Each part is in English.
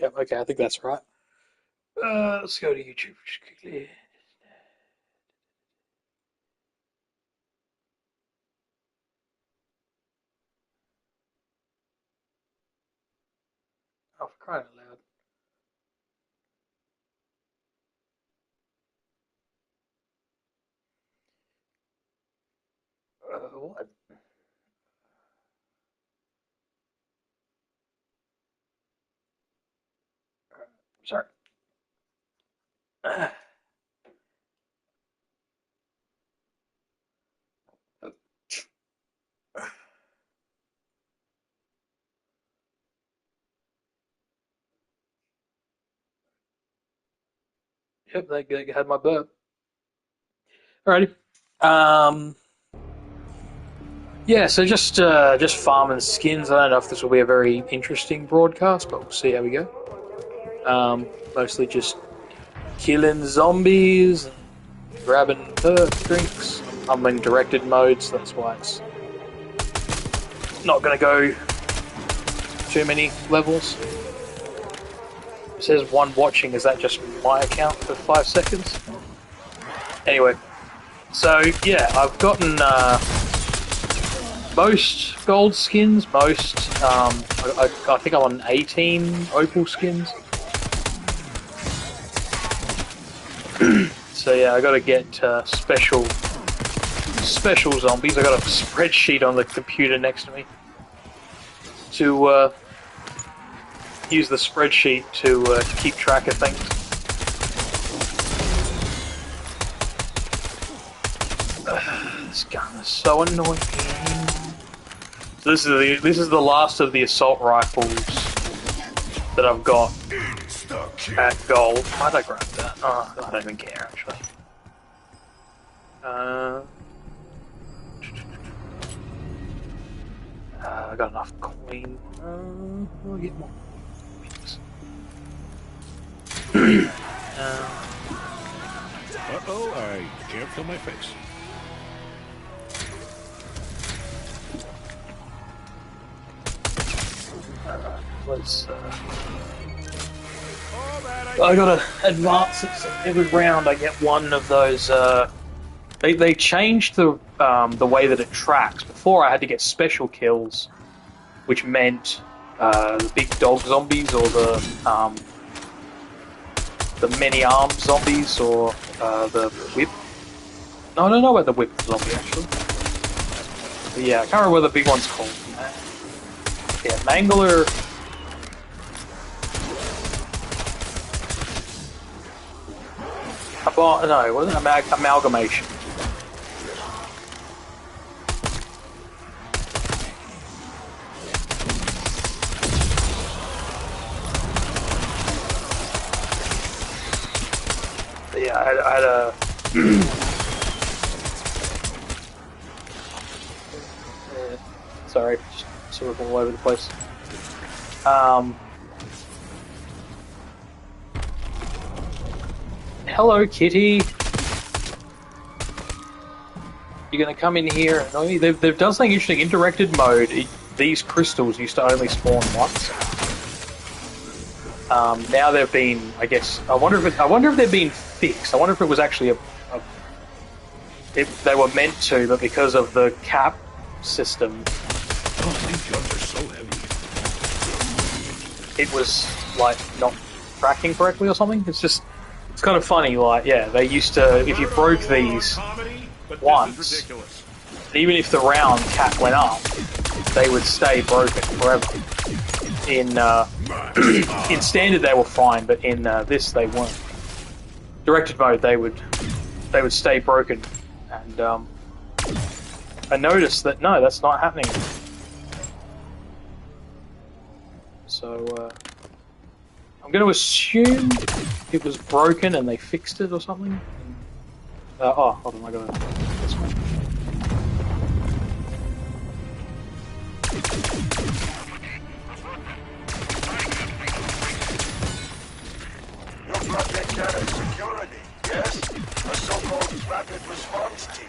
Yep, okay, I think that's right. Let's go to YouTube just quickly. Oh, for crying out loud. What? Sorry. Yep, they had my burp. Alrighty. Um, yeah, so just farming skins. I don't know if this will be a very interesting broadcast, but we'll see how we go. Mostly just killing zombies and grabbing perk drinks. I'm in directed mode, so that's why it's not going to go too many levels. It says one watching. Is that just my account for 5 seconds? Anyway, so yeah, I've gotten most gold skins, most. I think I'm on 18 opal skins. So yeah, I got to get special zombies. I got a spreadsheet on the computer next to me to use the spreadsheet to keep track of things. This gun is so annoying. So this is the last of the assault rifles that I've got at gold. Why'd I grab that? Oh, I don't even care actually. I got enough coin. I'll get more. Uh-oh, I can't feel my face. Let's. I gotta advance it, so every round I get one of those. They changed the way that it tracks. Before I had to get special kills, which meant the big dog zombies or the many armed zombies or the whip. No, I don't know about the whip zombie actually. But yeah, I can't remember what the big one's called. Yeah, Mangler. No, what is it? Amalgamation. But yeah, I had a. Sorry, just sort of all over the place. Hello, kitty. You're gonna come in here and annoy me? They've done something interesting. In directed mode, these crystals used to only spawn once. Now they've been, I guess. I wonder if they've been fixed. I wonder if it was actually if they were meant to, but because of the cap system, Oh, these guns are so heavy. it was like not tracking correctly or something. It's kind of funny. Like, yeah, they used to, if you broke these once, even if the round cap went up, they would stay broken forever. In standard they were fine, but in this they weren't. Directed mode they would stay broken, and I noticed that no, that's not happening. So I'm going to assume it was broken and they fixed it or something. Oh, hold on, I got to this one. Your project carries security, yes? A so-called rapid response team.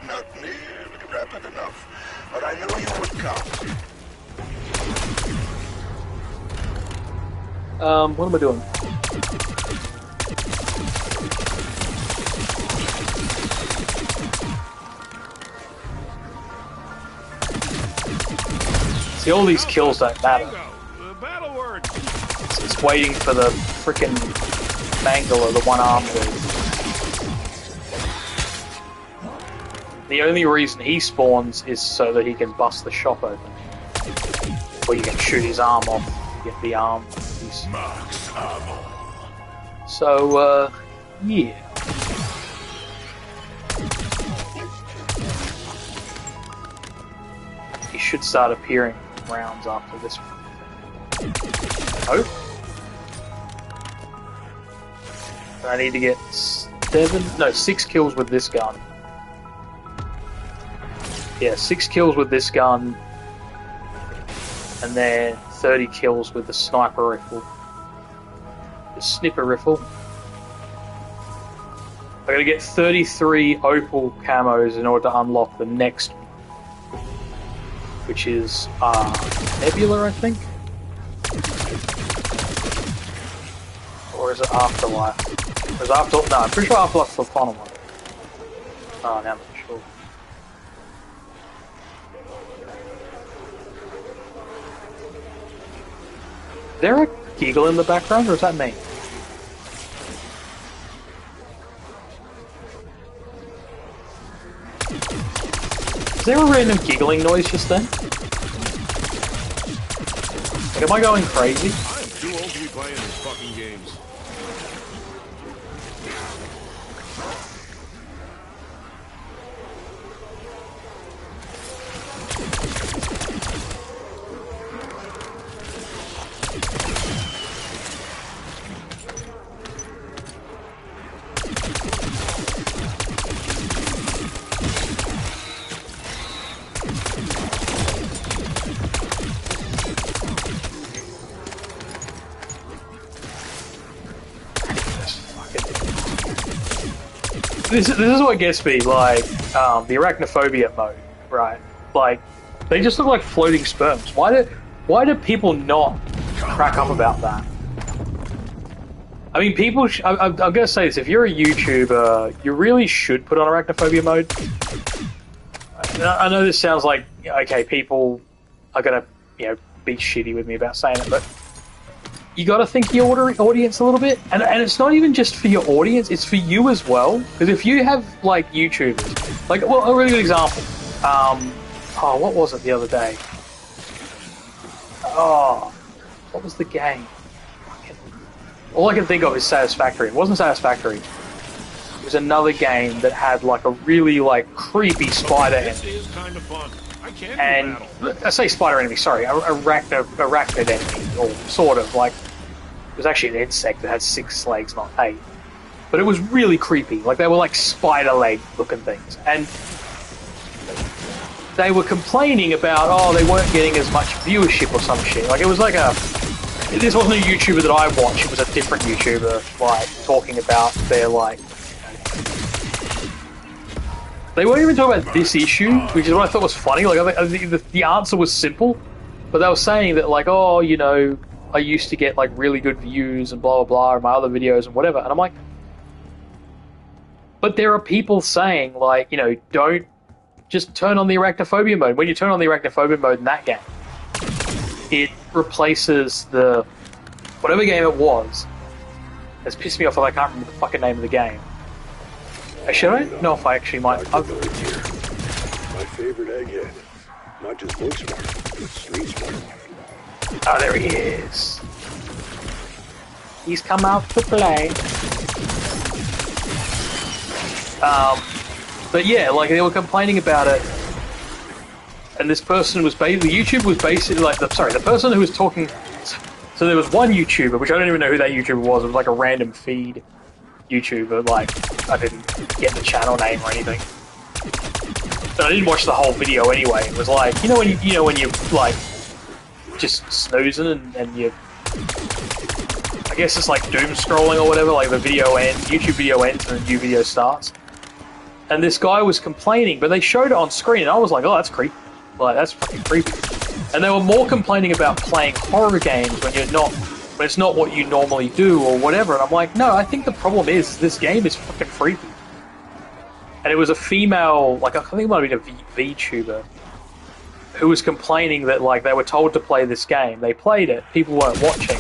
Not nearly rapid enough, but I knew you would come. What am I doing? See, all these kills don't matter. The battle word. It's waiting for the frickin' Mangler, the one-armed dude. The only reason he spawns is so that he can bust the shop open. Or you can shoot his arm off and get the arm piece. Max ammo. So, yeah. He should start appearing in rounds after this one. Oh. I need to get 6 kills with this gun. Yeah, 6 kills with this gun, and then 30 kills with the sniper rifle. The snipper rifle. I gotta get 33 opal camos in order to unlock the next one, which is Nebula, I think? Or is it Afterlife? Or is it no, I'm pretty sure Afterlife's the final one. Oh, now I'm not sure. Is there a giggle in the background, or is that me? Is there a random giggling noise just then? Like, am I going crazy? I'm too old to be playing these fucking games. This is what gets me, like, the arachnophobia mode, right? Like, they just look like floating sperms. Why do people not crack up about that? I mean, people, I'm gonna say this, if you're a YouTuber, you really should put on arachnophobia mode. I know this sounds like, okay, people are gonna, be shitty with me about saying it, but you got to think your audience a little bit, and it's not even just for your audience; it's for you as well. Because if you have like YouTubers, like, well, a really good example. What was it the other day? Oh, what was the game? All I can think of is Satisfactory. It wasn't Satisfactory. It was another game that had like a really like creepy spider This enemy. is kind of fun. I can do And battle. I say spider enemy, sorry, arachnid enemy, or sort of like. It was actually an insect that had 6 legs, not 8. But it was really creepy. Like, they were like spider leg looking things. And they were complaining about, they weren't getting as much viewership or some shit. Like, it was like this wasn't a YouTuber that I watched, it was a different YouTuber, like, talking about their, like... They weren't even talking about this issue, which is what I thought was funny. Like, the answer was simple, but they were saying that, like, I used to get like really good views and blah blah blah in my other videos and whatever, and I'm like, but there are people saying like, don't just turn on the arachnophobia mode. When you turn on the arachnophobia mode in that game, it replaces the whatever game it was. It's pissed me off that I can't remember the fucking name of the game. Should I? No, if I actually might. My favorite egghead. Not just book smart, but street smart. Oh, there he is. He's come out to play. But yeah, like they were complaining about it, and this person was basically, YouTube was basically like, the person who was talking. So there was one YouTuber, which I don't even know who that YouTuber was. It was like a random feed YouTuber. Like I didn't get the channel name or anything. But I didn't watch the whole video anyway. It was like, when you like. Just snoozing and you, I guess it's like doom scrolling or whatever, like the video ends, YouTube video ends and a new video starts. And this guy was complaining, but they showed it on screen and I was like, oh, that's creepy. Like, that's fucking creepy. And they were more complaining about playing horror games when you're not but it's not what you normally do or whatever. And I'm like, no, I think the problem is this game is fucking freaky. And it was a female, like I think it might have been a VTuber, who was complaining that like they were told to play this game. They played it, people weren't watching.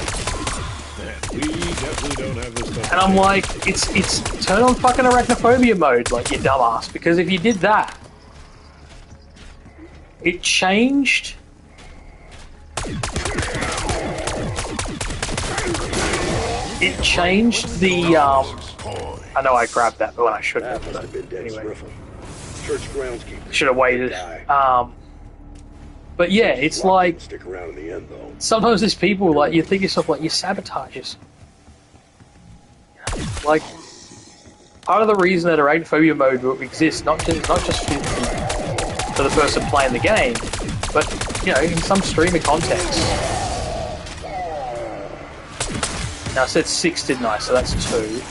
Man, we definitely don't have this stuff. And I'm like, it's turn on fucking arachnophobia mode, like you dumbass. Because if you did that, it changed. It changed the I know I grabbed that when I should have, but anyway. Church groundskeeper. Should have waited. But yeah, it's like Stick around in the end, though. sometimes there's people like you think yourself like you sabotage us. Like part of the reason that arachnophobia mode exists not just for the person playing the game, but you know, in some streamer context. Now I said 6, didn't I? So that's 2.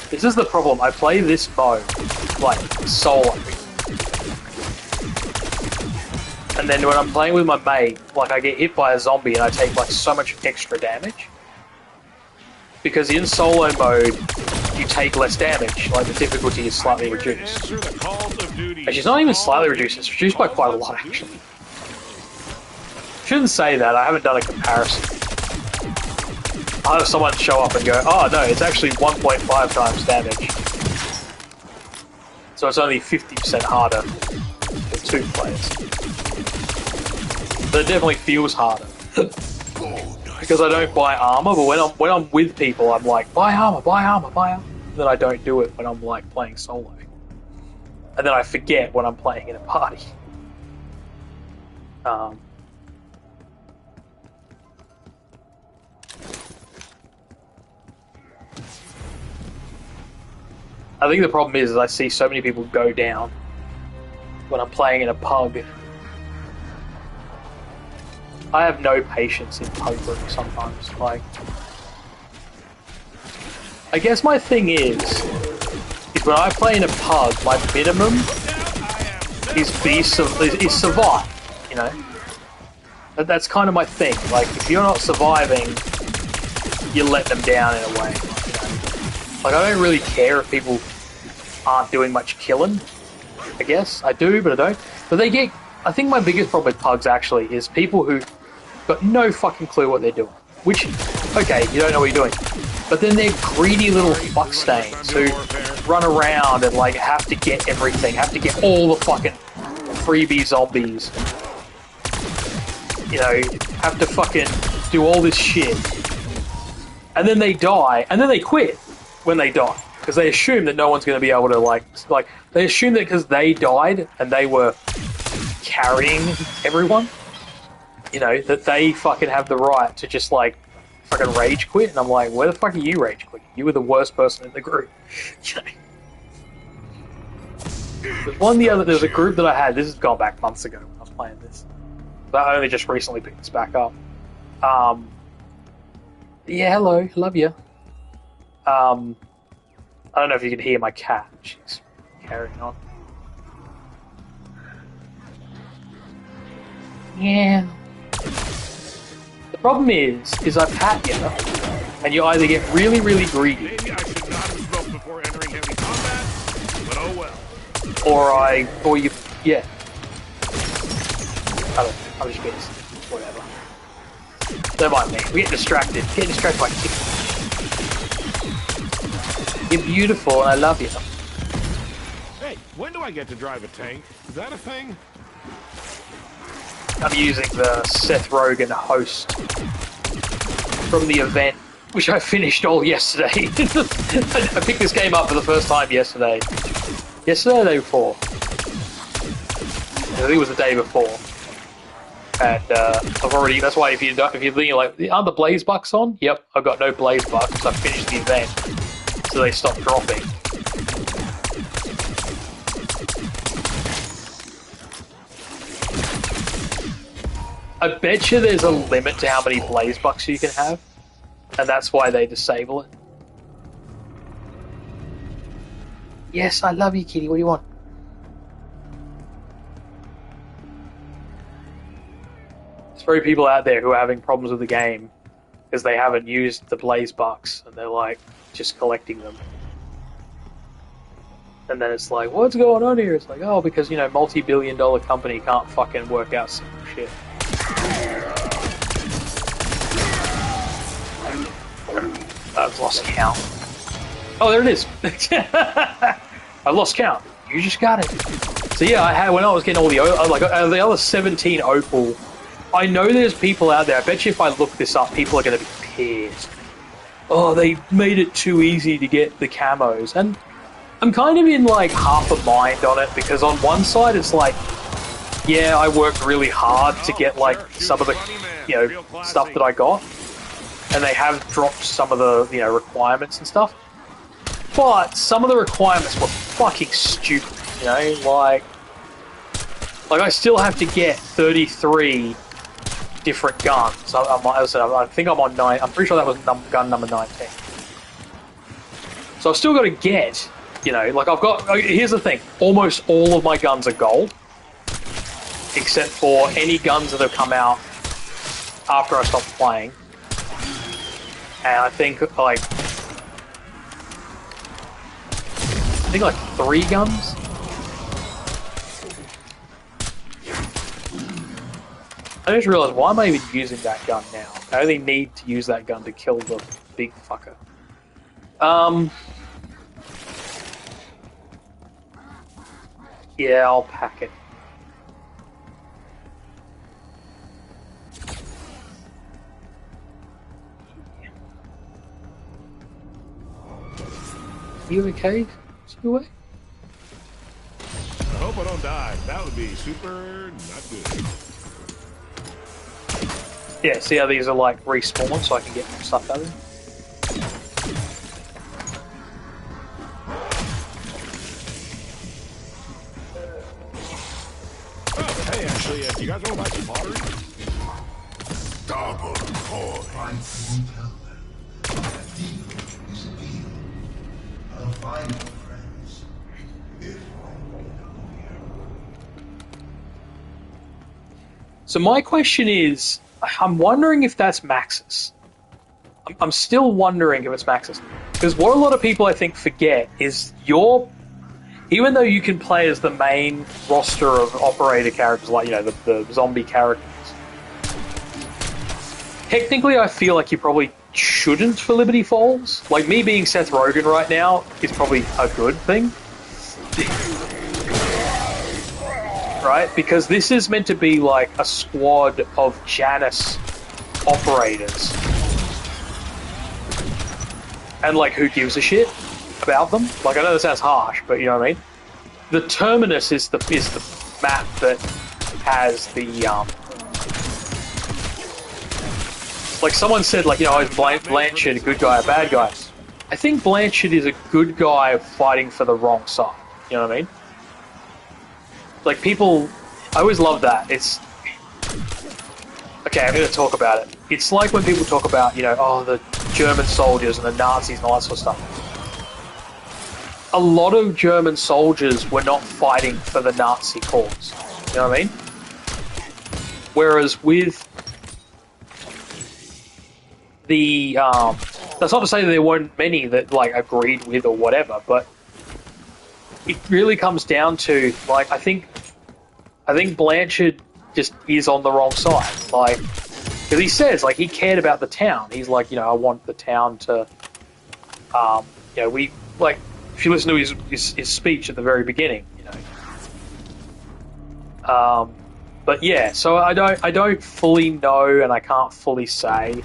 This is the problem. I play this mode like solo, and then when I'm playing with my mate, like I get hit by a zombie and I take like so much extra damage because in solo mode you take less damage. Like the difficulty is slightly reduced. Actually, it's not even slightly reduced. It's reduced by quite a lot, actually. Shouldn't say that. I haven't done a comparison. I'll have someone show up and go, oh no, it's actually 1.5 times damage. So it's only 50% harder with 2 players. But it definitely feels harder. Because I don't buy armor, but when I'm with people, I'm like, buy armor, buy armor, buy armor. And then I don't do it when I'm like playing solo. And then I forget when I'm playing in a party. I think the problem is I see so many people go down when I'm playing in a pub. I have no patience in pub groups sometimes. Like, I guess my thing is when I play in a pub, my minimum is survive. You know, that's kind of my thing. Like, if you're not surviving, you let them down in a way. Like, I don't really care if people aren't doing much killing. I guess I do, but I don't. But they get. I think my biggest problem with pugs actually is people who got no fucking clue what they're doing. Which, okay, you don't know what you're doing, but then they're greedy little fuckstains who run around and like have to get everything, have to get all the fucking freebie zombies. You know, have to fucking do all this shit, and then they die, and then they quit when they die. Because they assume that no one's going to be able to, like, they assume that because they died and they were carrying everyone, you know, that they fucking have the right to just, like, fucking rage quit. And I'm like, where the fuck are you rage quitting? You were the worst person in the group. There's a group that I had, this has gone back months ago when I was playing this. But I only just recently picked this back up. Yeah, hello, love you. I don't know if you can hear my cat. She's carrying on. Yeah. The problem is I pat you, and you either get really, really greedy. Maybe I should not have smoked before entering heavy combat, but oh well. Or you, yeah. I don't know. I'm just being whatever. Don't mind me. We get distracted. Get distracted by kicking. You're beautiful and I love you. Hey, when do I get to drive a tank? Is that a thing? I'm using the Seth Rogen host from the event, which I finished all yesterday. I picked this game up for the first time yesterday. Yesterday or the day before? I think it was the day before. And I've already, that's why if you're thinking like, aren't the blaze bucks on? Yep, I've got no blaze bucks because I finished the event. So they stop dropping. I bet you there's a limit to how many blaze bucks you can have, and that's why they disable it. Yes, I love you, kitty. What do you want? probably people out there who are having problems with the game because they haven't used the Blaze bucks and they're like just collecting them. And then it's like, what's going on here? It's like, oh, because, you know, multi-billion-dollar company can't fucking work out simple shit. I've lost count. Oh, there it is. I lost count. You just got it. So yeah, I had when I was getting all the the other 17 opal. I know there's people out there. I bet you if I look this up, people are going to be pissed. Oh, they made it too easy to get the camos, and I'm kind of in like half a mind on it because on one side it's like, yeah, I worked really hard to get like some of the, you know, stuff that I got, and they have dropped some of the, you know, requirements and stuff. But some of the requirements were fucking stupid, you know, like I still have to get 33 different guns. I think I'm on 9. I'm pretty sure that was gun number 19. So I've still got to get, you know, like I've got. Here's the thing: almost all of my guns are gold, except for any guns that have come out after I stopped playing. And I think like 3 guns. I just realised, why am I even using that gun now? I only need to use that gun to kill the big fucker. Yeah, I'll pack it. You okay? Is you away? I hope I don't die. That would be super not good. Yeah, see how these are like respawn so I can get more stuff out of them? Oh, hey, actually, you guys want to buy some pottery? Double coin. I'll find your friends if I know you. So my question is, I'm wondering if that's Maxis. I'm still wondering if it's Maxis. Because what a lot of people I think forget is even though you can play as the main roster of operator characters, like, you know, the zombie characters, technically I feel like you probably shouldn't for Liberty Falls. Like, me being Seth Rogen right now is probably a good thing. Right? Because this is meant to be like a squad of Janus operators. And like, who gives a shit about them? Like, I know that sounds harsh, but you know what I mean? The Terminus is the map that has the like, someone said, like, you know, is Blanchard a good guy or a bad guy? I think Blanchard is a good guy fighting for the wrong side. You know what I mean? Like, people, I always love that. It's, okay, I'm going to talk about it. It's like when people talk about, you know, oh, the German soldiers and the Nazis and all that sort of stuff. A lot of German soldiers were not fighting for the Nazi cause. You know what I mean? Whereas with the, that's not to say that there weren't many that, like, agreed with or whatever, but it really comes down to, like, I think Blanchard just is on the wrong side. Like, because he says, like, he cared about the town. He's like, you know, I want the town to, you know, we, like, if you listen to his speech at the very beginning, you know. But yeah, so I don't fully know, and I can't fully say,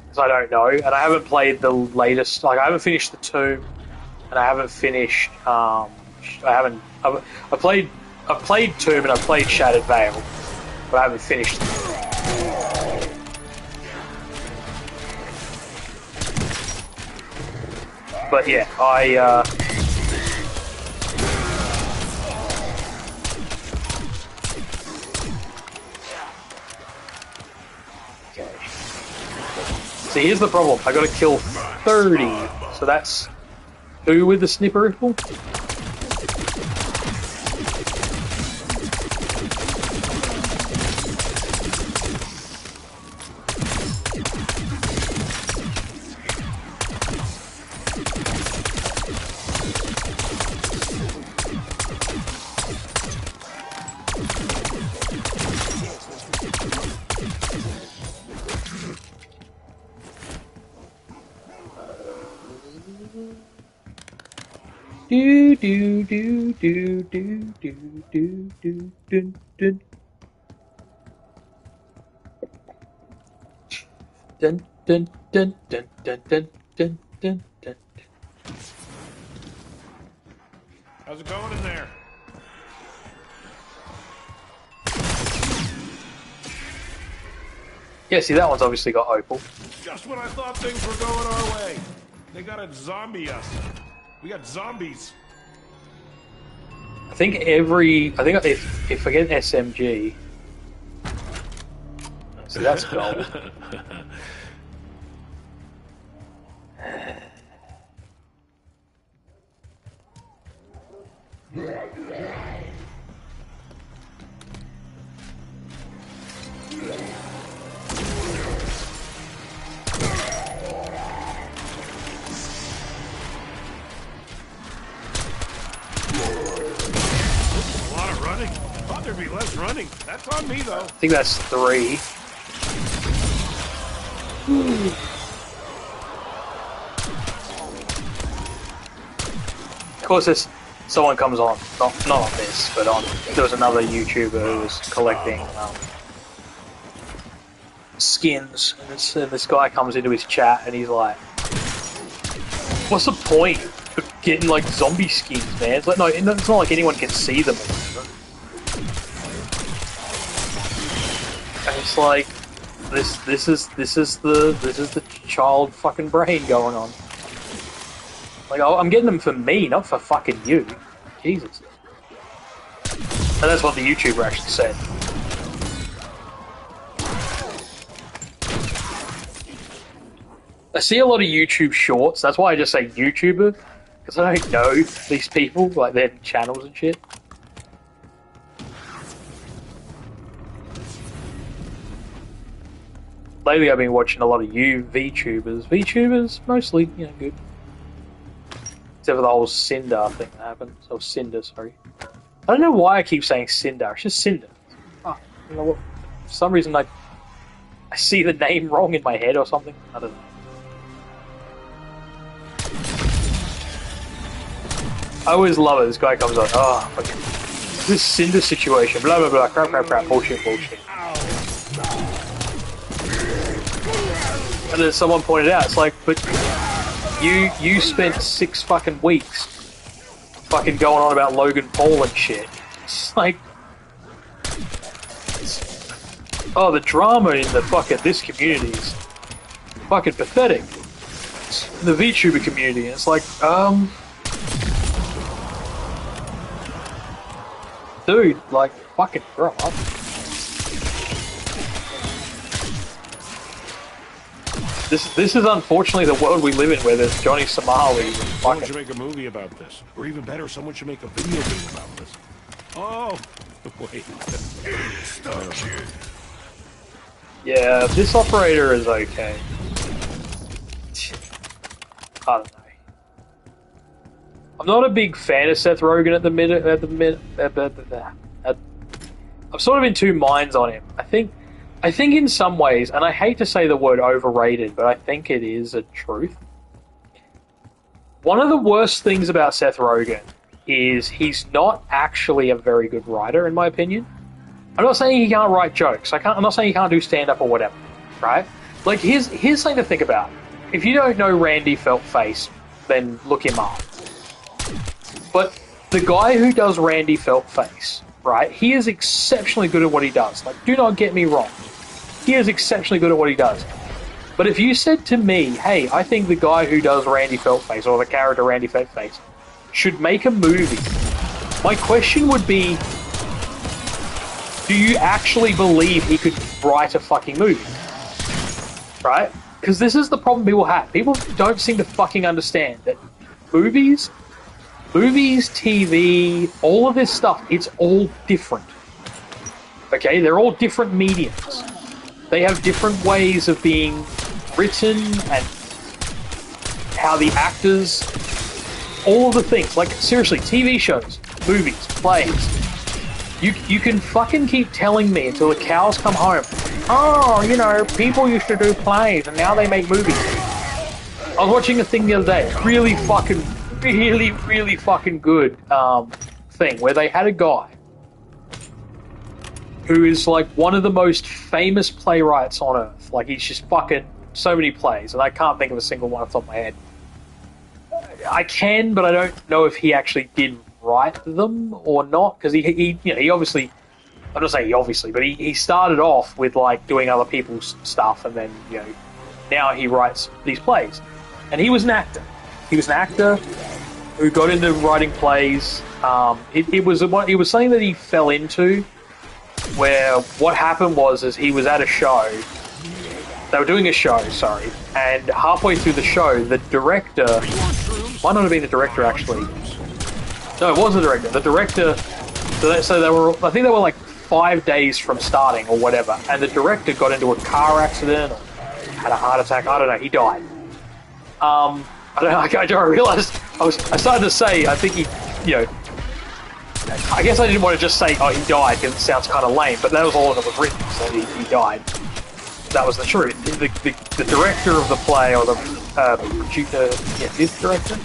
because I don't know, and I haven't played the latest, like, I haven't finished the Tomb. And I haven't finished. I've played Tomb and I've played Shattered Veil, but I haven't finished them. But yeah, okay. So here's the problem. I got to kill 30. So that's. Who with the sniper rifle? Do do do do do do do do dun dun. Dun dun dun dun dun dun dun dun dun. How's it going in there? Yeah, see that one's obviously got Opal. Just when I thought things were going our way. They gotta zombie us. We got zombies. I think if I get an SMG, so that's gold. There'd be less running. That's on me, though. I think that's 3. Of course, someone comes on, not on this, but on. There was another YouTuber who was collecting skins, and this guy comes into his chat and he's like, "What's the point of getting like zombie skins, man? It's like no, it's not like anyone can see them." And it's like, this is the child fucking brain going on. Like, I'm getting them for me, not for fucking you. Jesus. And that's what the YouTuber actually said. I see a lot of YouTube shorts. That's why I just say YouTuber, because I don't know these people, like their channels and shit. Lately I've been watching a lot of VTubers. VTubers, mostly, you know, good. Except for the whole Cinder thing that happened. So Cinder, sorry. I don't know why I keep saying Cinder. It's just Cinder. Oh, you know what? For some reason I see the name wrong in my head or something. I don't know. I always love it. This guy comes on. Oh, fucking this Cinder situation. Blah blah blah. Crap crap crap. Bullshit bullshit. And then someone pointed out, it's like, but you spent 6 fucking weeks fucking going on about Logan Paul and shit. It's like, oh, the drama in the fucking this community is fucking pathetic. In the VTuber community, it's like, dude, like, fucking grow up. This is unfortunately the world we live in, where there's Johnny Somalis. Someone should make a movie about this, or even better, someone should make a video game about this. Oh, wait. Stuck, kid. Yeah, this operator is okay. I don't know. I'm not a big fan of Seth Rogen at the minute. I'm sort of in two minds on him. I think in some ways, and I hate to say the word overrated, but I think it is a truth. One of the worst things about Seth Rogen is he's not actually a very good writer, in my opinion. I'm not saying he can't write jokes. I'm not saying he can't do stand-up or whatever, right? Like, here's something to think about. If you don't know Randy Feltface, then look him up. But the guy who does Randy Feltface, right, he is exceptionally good at what he does. Like, do not get me wrong. He is exceptionally good at what he does. But if you said to me, hey, I think the guy who does Randy Feltface, or the character Randy Feltface, should make a movie, my question would be, do you actually believe he could write a fucking movie? Right? Because this is the problem people have. People don't seem to fucking understand that movies, TV, all of this stuff, it's all different. Okay? They're all different mediums. They have different ways of being written and how the actors, all of the things. Like, seriously, TV shows, movies, plays. You can fucking keep telling me until the cows come home, oh, you know, people used to do plays and now they make movies. I was watching a thing the other day, really fucking really, really fucking good thing where they had a guy who is like one of the most famous playwrights on earth. Like, he's just fucking so many plays, and I can't think of a single one off the top of my head. I can, but I don't know if he actually did write them or not, because he obviously, I'm not saying he obviously, but he started off with like doing other people's stuff, and then now he writes these plays, and he was an actor. He was an actor who got into writing plays. It was something that he fell into, where what happened was he was at a show. They were doing a show, sorry, and halfway through the show, the director might not have been the director actually. No, it was the director. The director. So they were. I think they were like 5 days from starting or whatever, and the director got into a car accident or had a heart attack. I don't know. He died. I realized I started to say. I think he. I guess I didn't want to just say, oh, he died, because it sounds kind of lame, but that was all that was written, so he died. That was the truth. The director of the play, or the producer, his director?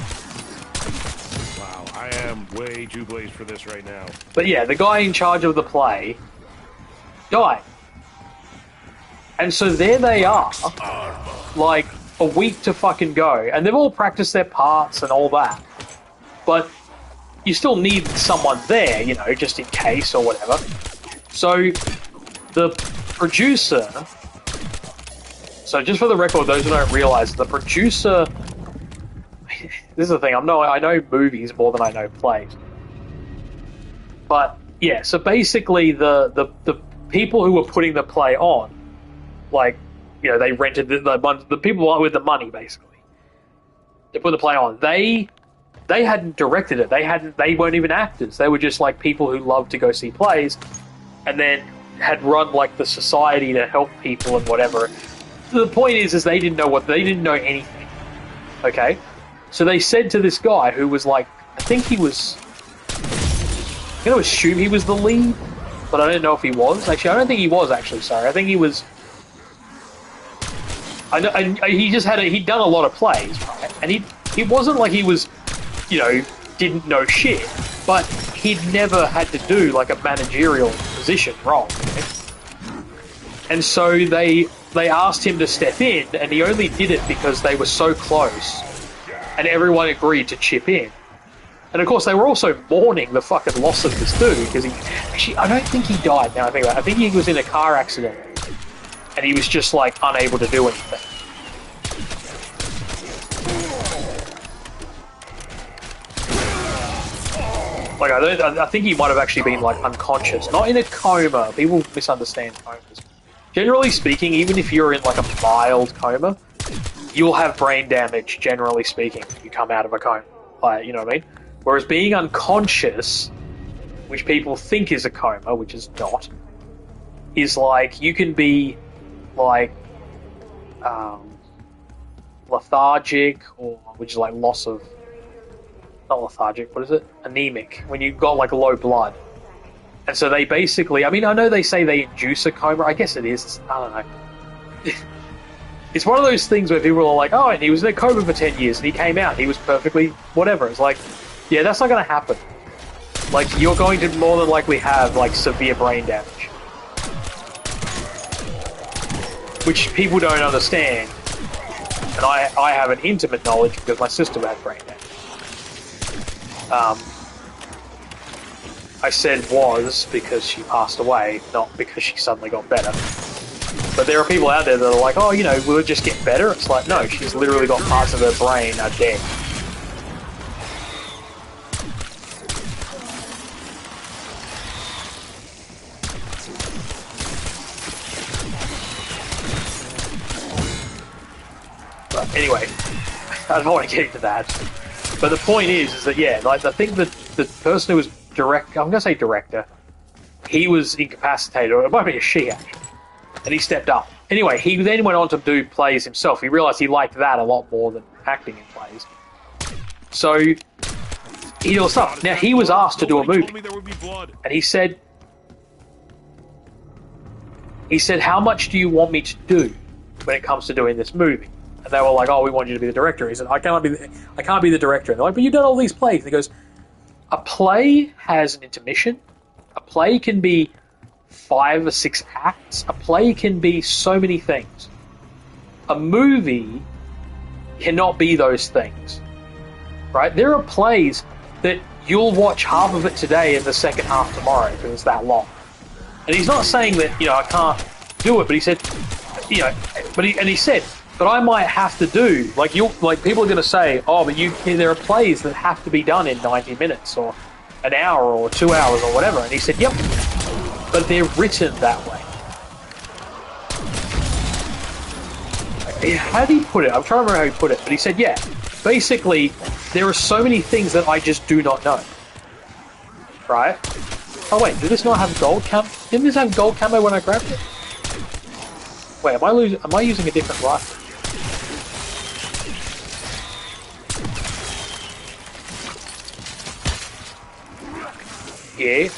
Wow, I am way too blazed for this right now. But yeah, the guy in charge of the play died. And so there they are, like, a week to fucking go, and they've all practiced their parts and all that. But you still need someone there, just in case or whatever. So the producer... So just for the record, those who don't realize, the producer... This is the thing, I know movies more than I know plays. But, yeah, so basically the people who were putting the play on, like, they rented the people with the money, basically, to put the play on, they hadn't directed it. They weren't even actors. They were just like people who loved to go see plays, and then had run like the society to help people and whatever. The point is they didn't know anything. Okay, so they said to this guy who was like, I think he was. I'm going to assume he was the lead, but I don't know if he was. Actually, I don't think he was. Actually, sorry, I think he was. He just he'd done a lot of plays, right? And he wasn't like he was. Didn't know shit, but he'd never had to do like a managerial position role. Right? And so they asked him to step in, and he only did it because they were so close, and everyone agreed to chip in. And of course, they were also mourning the fucking loss of this dude, because I don't think he died. Now I think about it. I think he was in a car accident, and he was just like unable to do anything. Like, I think he might have actually been, like, unconscious. Not in a coma. People misunderstand comas. Generally speaking, even if you're in, like, a mild coma, you'll have brain damage, generally speaking, if you come out of a coma. Like, you know what I mean? Whereas being unconscious, which people think is a coma, which is not, is, like, you can be, like, lethargic, or which is, like, loss of... Not lethargic, what is it? Anemic, when you've got like low blood. And so they basically, I know they say they induce a coma, I guess it is, I don't know. It's one of those things where people are like, oh, and he was in a coma for 10 years and he came out, he was perfectly whatever. It's like, yeah, that's not going to happen. Like, you're going to more than likely have like severe brain damage. Which people don't understand. And I have an intimate knowledge because my sister had brain damage. I said was because she passed away, not because she suddenly got better. But there are people out there that are like, oh, will it just get better? It's like, no, she's literally got parts of her brain are dead. But anyway, I don't want to get into that. But the point is that, yeah, like, I think that the person who was I'm going to say director, he was incapacitated, or it might be a she, actually, and he stepped up. Anyway, he then went on to do plays himself. He realised he liked that a lot more than acting in plays. So, he did all stuff. Now, he was asked to do a movie, and he said, how much do you want me to do when it comes to doing this movie? And they were like, "Oh, we want you to be the director." He said, I can't be the director." And they're like, "But you've done all these plays." And he goes, "A play has an intermission. A play can be 5 or 6 acts. A play can be so many things. A movie cannot be those things, right? There are plays that you'll watch half of it today and the second half tomorrow because it's that long." And he's not saying that, I can't do it, but he said, he said, "But I might have to do, people are going to say, oh, but there are plays that have to be done in 90 minutes or an hour or 2 hours or whatever." And he said, "Yep, but they're written that way." How did he put it? I'm trying to remember how he put it, but he said, yeah, basically, there are so many things that I just do not know. Right? Oh wait, did this not have gold camo? Didn't this have gold camo when I grabbed it? Wait, am I using a different rifle? Yeah.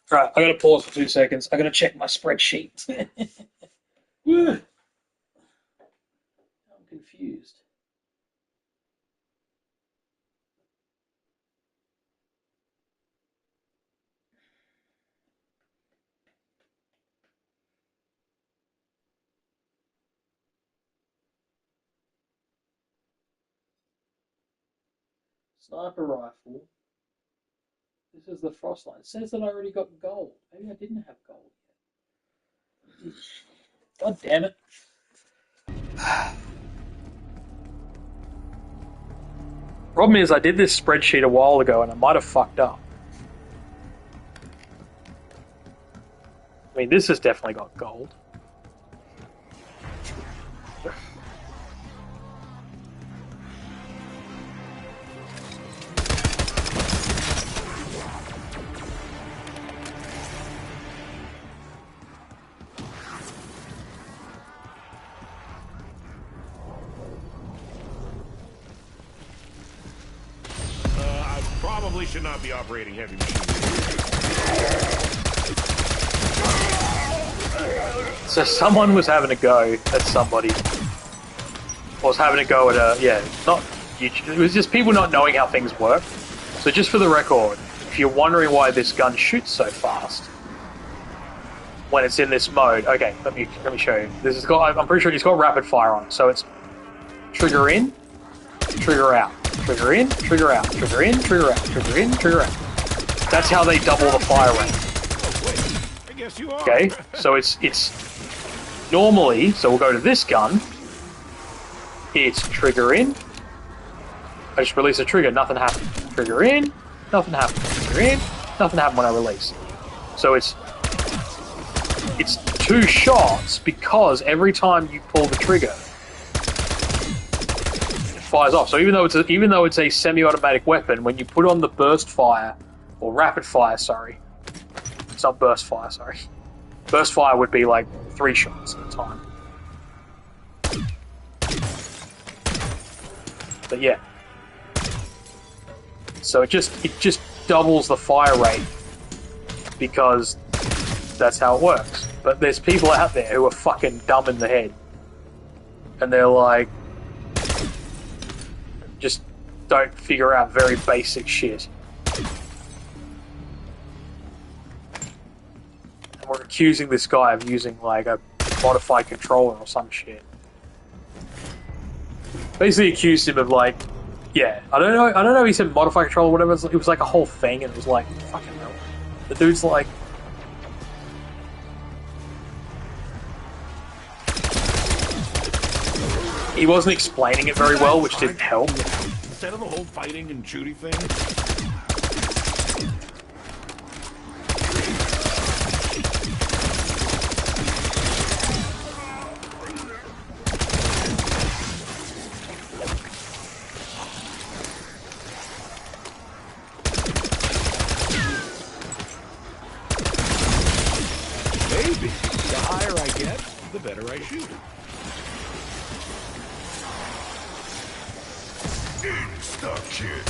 Right, I gotta pause for 2 seconds. I gotta check my spreadsheet. I'm confused. Sniper rifle. This is the Frostline. It says that I already got gold. Maybe I didn't have gold yet. God damn it. Problem is, I did this spreadsheet a while ago and I might have fucked up. I mean, this has definitely got gold. Probably should not be operating heavy machinery. So someone was having a go at somebody. Or was having a go at not YouTube. It was just people not knowing how things work. So just for the record, if you're wondering why this gun shoots so fast when it's in this mode, okay, let me show you. This has got, I'm pretty sure it's got rapid fire on it. So it's trigger in, trigger out. Trigger in, trigger out, trigger in, trigger out, trigger in, trigger out. That's how they double the fire rate. Oh, wait. I guess you are. Okay, so it's normally, so we'll go to this gun. It's trigger in. I just release a trigger, nothing happened. Trigger in, nothing happened. Trigger in, nothing happened when I release. So it's 2 shots because every time you pull the trigger, fires off. So even though it's a semi-automatic weapon, when you put on the burst fire or rapid fire, sorry, it's not burst fire, sorry. Burst fire would be like 3 shots at a time. But yeah, so it just doubles the fire rate because that's how it works. But there's people out there who are fucking dumb in the head, and they're like, just don't figure out very basic shit. And we're accusing this guy of using like a modified controller or some shit. Basically accused him of like, yeah, I don't know if he said modified controller or whatever, it was like a whole thing and it was like, fucking hell. The dude's like, he wasn't explaining it very well, which didn't help. Instead of the whole fighting and shooting thing. the better I shoot. Stop, kid.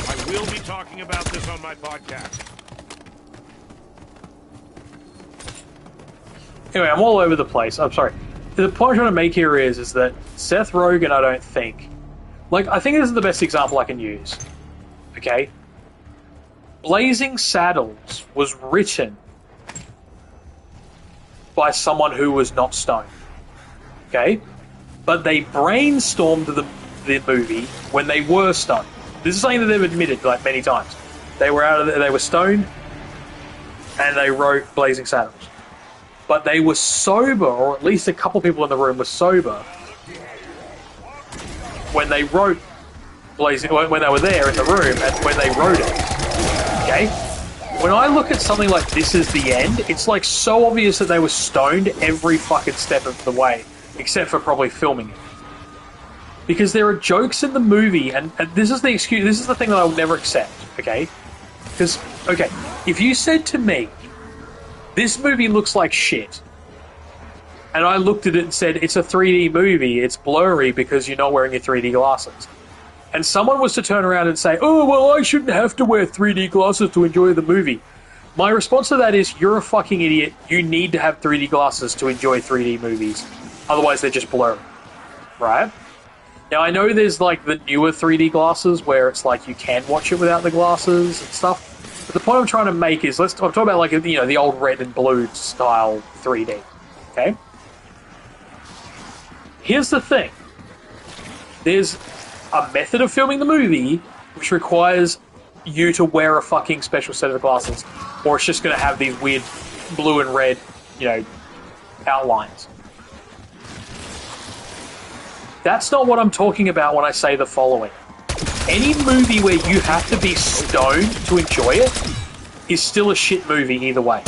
I will be talking about this on my podcast. Anyway, I'm all over the place. I'm sorry. The point I'm trying to make here is that Seth Rogen, I don't think... Like, I think this is the best example I can use. Okay? Blazing Saddles was written by someone who was not stoned. Okay? But they brainstormed the movie when they were stoned. This is something that they've admitted like many times. They were stoned and they wrote Blazing Saddles. But they were sober, or at least a couple people in the room were sober when they wrote Blazing, when they were there in the room and when they wrote it. Okay? When I look at something like This Is the End, it's like so obvious that they were stoned every fucking step of the way, except for probably filming it. Because there are jokes in the movie, and this is the excuse, this is the thing that I will never accept, okay? Because, okay, if you said to me, this movie looks like shit, and I looked at it and said, it's a 3D movie, it's blurry because you're not wearing your 3D glasses, and someone was to turn around and say, oh, well, I shouldn't have to wear 3D glasses to enjoy the movie, my response to that is, you're a fucking idiot, you need to have 3D glasses to enjoy 3D movies, otherwise they're just blurry, right? Now, I know there's, like, the newer 3D glasses where it's like you can watch it without the glasses and stuff. But the point I'm trying to make is, I'm talking about, like, you know, the old red and blue style 3D. Okay? Here's the thing. There's a method of filming the movie which requires you to wear a fucking special set of glasses. Or it's just going to have these weird blue and red, you know, outlines. That's not what I'm talking about when I say the following. Any movie where you have to be stoned to enjoy it is still a shit movie either way.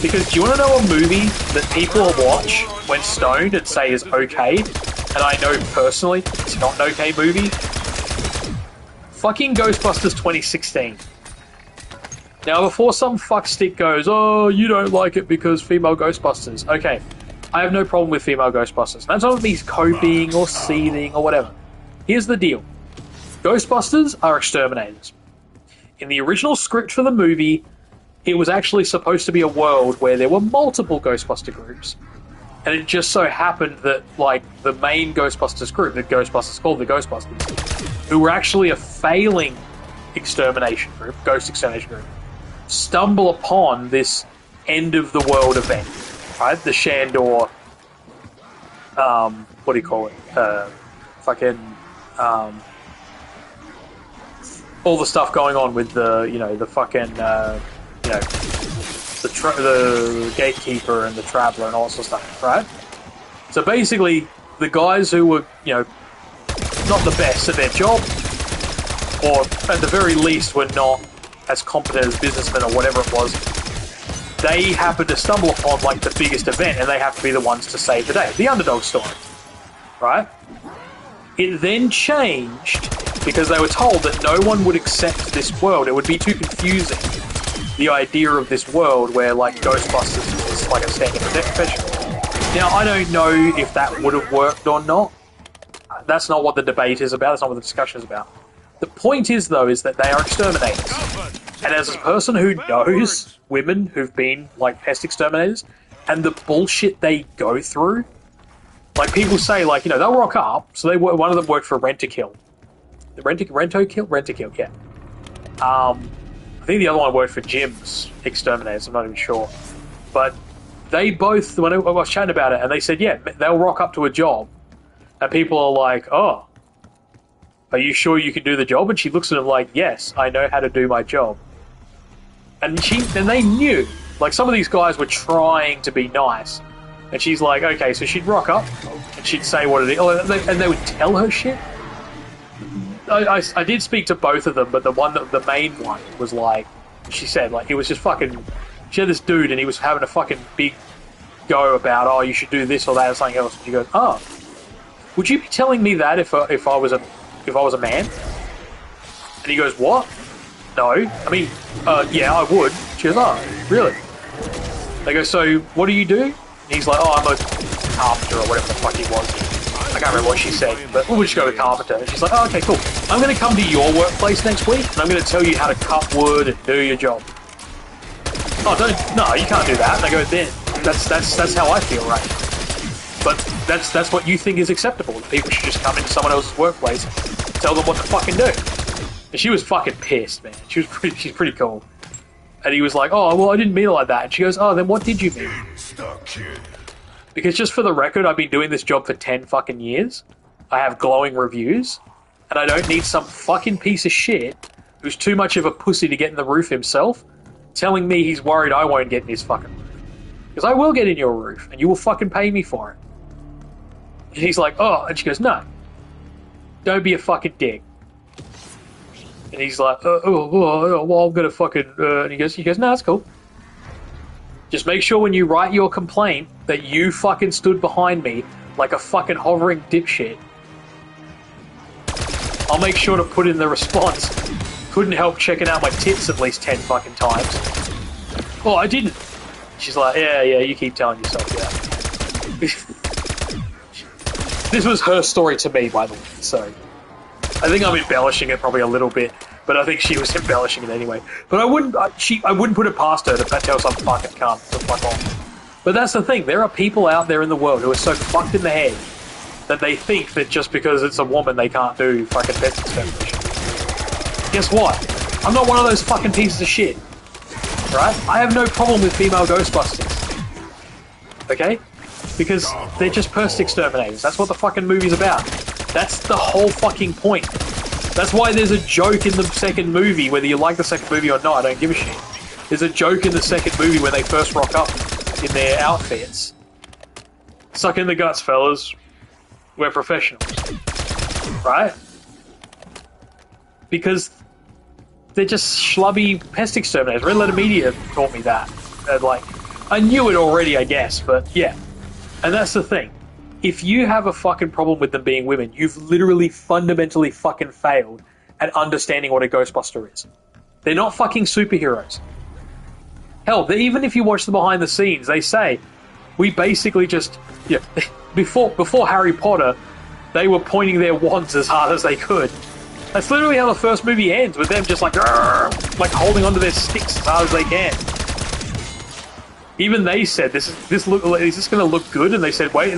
Because do you want to know a movie that people watch when stoned and say is okay, and I know personally it's not an okay movie? Fucking Ghostbusters 2016. Now, before some fuckstick goes, oh, you don't like it because female Ghostbusters. Okay. I have no problem with female Ghostbusters. That's not me coping or seething or whatever. Here's the deal. Ghostbusters are exterminators. In the original script for the movie, it was actually supposed to be a world where there were multiple Ghostbuster groups. And it just so happened that, like, the main Ghostbusters group, the Ghostbusters called the Ghostbusters, who were actually a failing extermination group, ghost extermination group, stumble upon this end-of-the-world event. Right, the Shandor, what do you call it? All the stuff going on with the, you know, the fucking, you know, the gatekeeper and the traveler and all sorts of stuff, right? So basically, the guys who were, you know, not the best at their job, or at the very least were not as competent as businessmen or whatever it was, they happen to stumble upon, like, the biggest event, and they have to be the ones to save the day. The underdog story. Right? It then changed because they were told that no one would accept this world. It would be too confusing. The idea of this world where, like, Ghostbusters is like a standard profession. Now, I don't know if that would have worked or not. That's not what the debate is about. That's not what the discussion is about. The point is, though, is that they are exterminators. And as a person who knows women who've been, like, pest exterminators, and the bullshit they go through, like, people say, like, you know, they'll rock up, so one of them worked for Rent-A-Kill. Rent-A-Kill, yeah. I think the other one worked for Jim's Exterminators, I'm not even sure. But they both, when I was chatting about it, and they said, yeah, they'll rock up to a job, and people are like, oh, are you sure you can do the job? And she looks at him like, yes, I know how to do my job. And they knew. Like, some of these guys were trying to be nice. And she's like, okay, so she'd rock up, and she'd say what it is, and they would tell her shit. I did speak to both of them, but the main one was like, she said, like, he was just fucking, she had this dude, and he was having a fucking big go about, oh, you should do this or that or something else. And she goes, oh, would you be telling me that if I was a man? And he goes, what? No. I mean, yeah, I would. She goes, oh, really? They go, so what do you do? And he's like, oh, I'm a carpenter or whatever the fuck he was. I can't remember what she said, but we'll just go with carpenter. And she's like, oh, okay, cool. I'm going to come to your workplace next week, and I'm going to tell you how to cut wood and do your job. Oh, no, you can't do that. And they go, then that's how I feel, right? But that's what you think is acceptable. People should just come into someone else's workplace, tell them what to fucking do. And she was fucking pissed, man. She's pretty cool. And he was like, oh, well, I didn't mean it like that. And she goes, oh, then what did you mean? Because just for the record, I've been doing this job for 10 fucking years. I have glowing reviews. And I don't need some fucking piece of shit who's too much of a pussy to get in the roof himself telling me he's worried I won't get in his fucking roof. Because I will get in your roof, and you will fucking pay me for it. And he's like, oh, and she goes, no. Don't be a fucking dick. And he's like, well, I'm gonna fucking, and he goes, no, that's cool. Just make sure when you write your complaint that you fucking stood behind me like a fucking hovering dipshit. I'll make sure to put in the response. Couldn't help checking out my tits at least 10 fucking times. Oh, I didn't. She's like, yeah, you keep telling yourself that. This was her story to me, by the way, so I think I'm embellishing it probably a little bit, but I think she was embellishing it anyway. But I wouldn't put it past her to tell some fucking cunt to fuck off. But that's the thing, there are people out there in the world who are so fucked in the head that they think that just because it's a woman they can't do fucking pet extermination. Guess what? I'm not one of those fucking pieces of shit. Right? I have no problem with female Ghostbusters. Okay? Because they're just pest exterminators. That's what the fucking movie's about. That's the whole fucking point. That's why there's a joke in the second movie, whether you like the second movie or not, I don't give a shit. There's a joke in the second movie when they first rock up in their outfits. Suck in the guts, fellas. We're professionals. Right? Because they're just schlubby pest exterminators. Red Letter Media taught me that. Like, I knew it already, I guess, but yeah. And that's the thing. If you have a fucking problem with them being women, you've literally fundamentally fucking failed at understanding what a Ghostbuster is. They're not fucking superheroes. Hell, even if you watch the behind the scenes, they say, we basically just... Yeah, before Harry Potter, they were pointing their wands as hard as they could. That's literally how the first movie ends, with them just like holding onto their sticks as hard as they can. Even they said, is this going to look good? And they said, wait,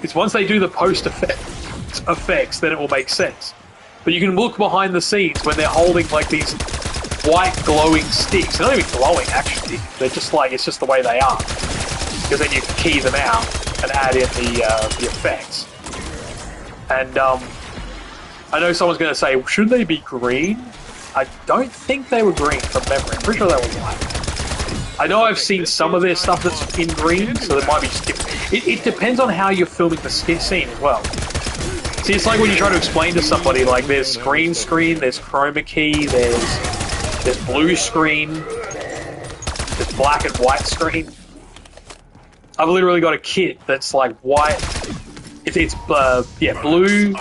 it's once they do the post effects, then it will make sense. But you can look behind the scenes when they're holding like these white glowing sticks. They're not even glowing, actually. They're just like, it's just the way they are. Because then you can key them out and add in the effects. And, I know someone's going to say, should they be green? I don't think they were green from memory. I'm pretty sure they were white. I know I've seen some of their stuff that's in green, so it might be just different. It depends on how you're filming the scene as well. See, it's like when you try to explain to somebody, like, there's green screen, there's chroma key, there's blue screen, there's black and white screen. I've literally got a kit that's like white. It's blue.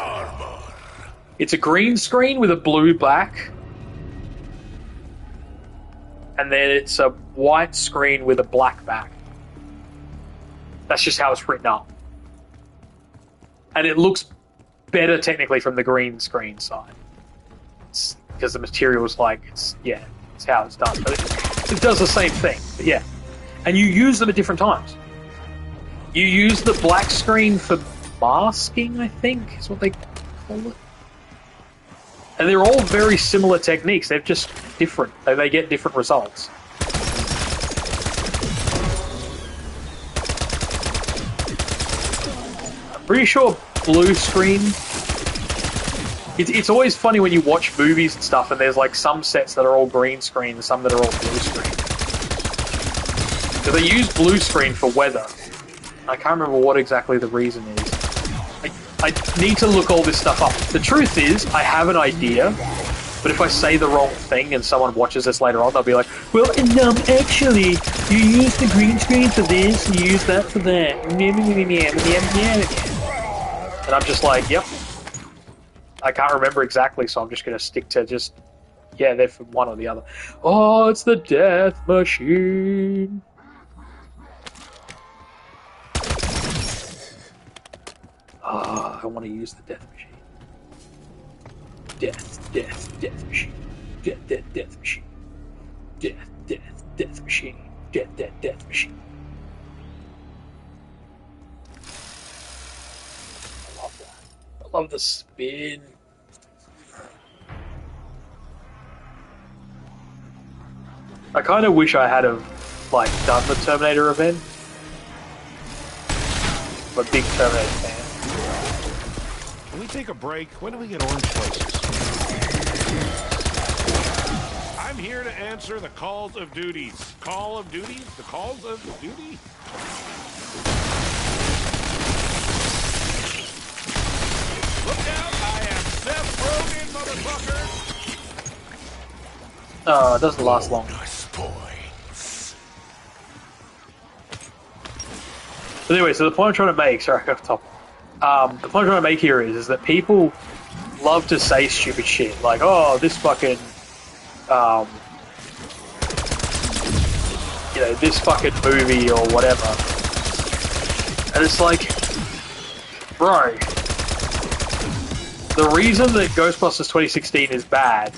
It's a green screen with a blue back. And then it's a white screen with a black back. That's just how it's written up. And it looks better technically from the green screen side. Because the material is like, it's how it's done. But it does the same thing, but yeah. And you use them at different times. You use the black screen for masking, I think, is what they call it. And they're all very similar techniques. They're just different. They get different results. I'm pretty sure blue screen... It's always funny when you watch movies and stuff and there's like some sets that are all green screen and some that are all blue screen. Because they use blue screen for weather. I can't remember what exactly the reason is. I need to look all this stuff up. The truth is, I have an idea, but if I say the wrong thing and someone watches this later on, they'll be like, well, actually, you use the green screen for this, and you use that for that. And I'm just like, yep. I can't remember exactly, so I'm just going to stick to just, they're from one or the other. Oh, it's the death machine. I want to use the death machine. Death machine. Death machine. Death machine. Death machine. I love that. I love the spin. I kind of wish I had have done the Terminator event. I'm a big Terminator fan. Can we take a break? When do we get orange slices? I'm here to answer the calls of duties. Call of duties? The calls of duty? Look out! I am Seth Rogen, motherfucker! Oh, it doesn't last long. But anyway, so the point I'm trying to make, sorry, off top. The point I'm trying to make here is that people love to say stupid shit, like, oh, this fucking, this fucking movie or whatever. And it's like, bro, the reason that Ghostbusters 2016 is bad,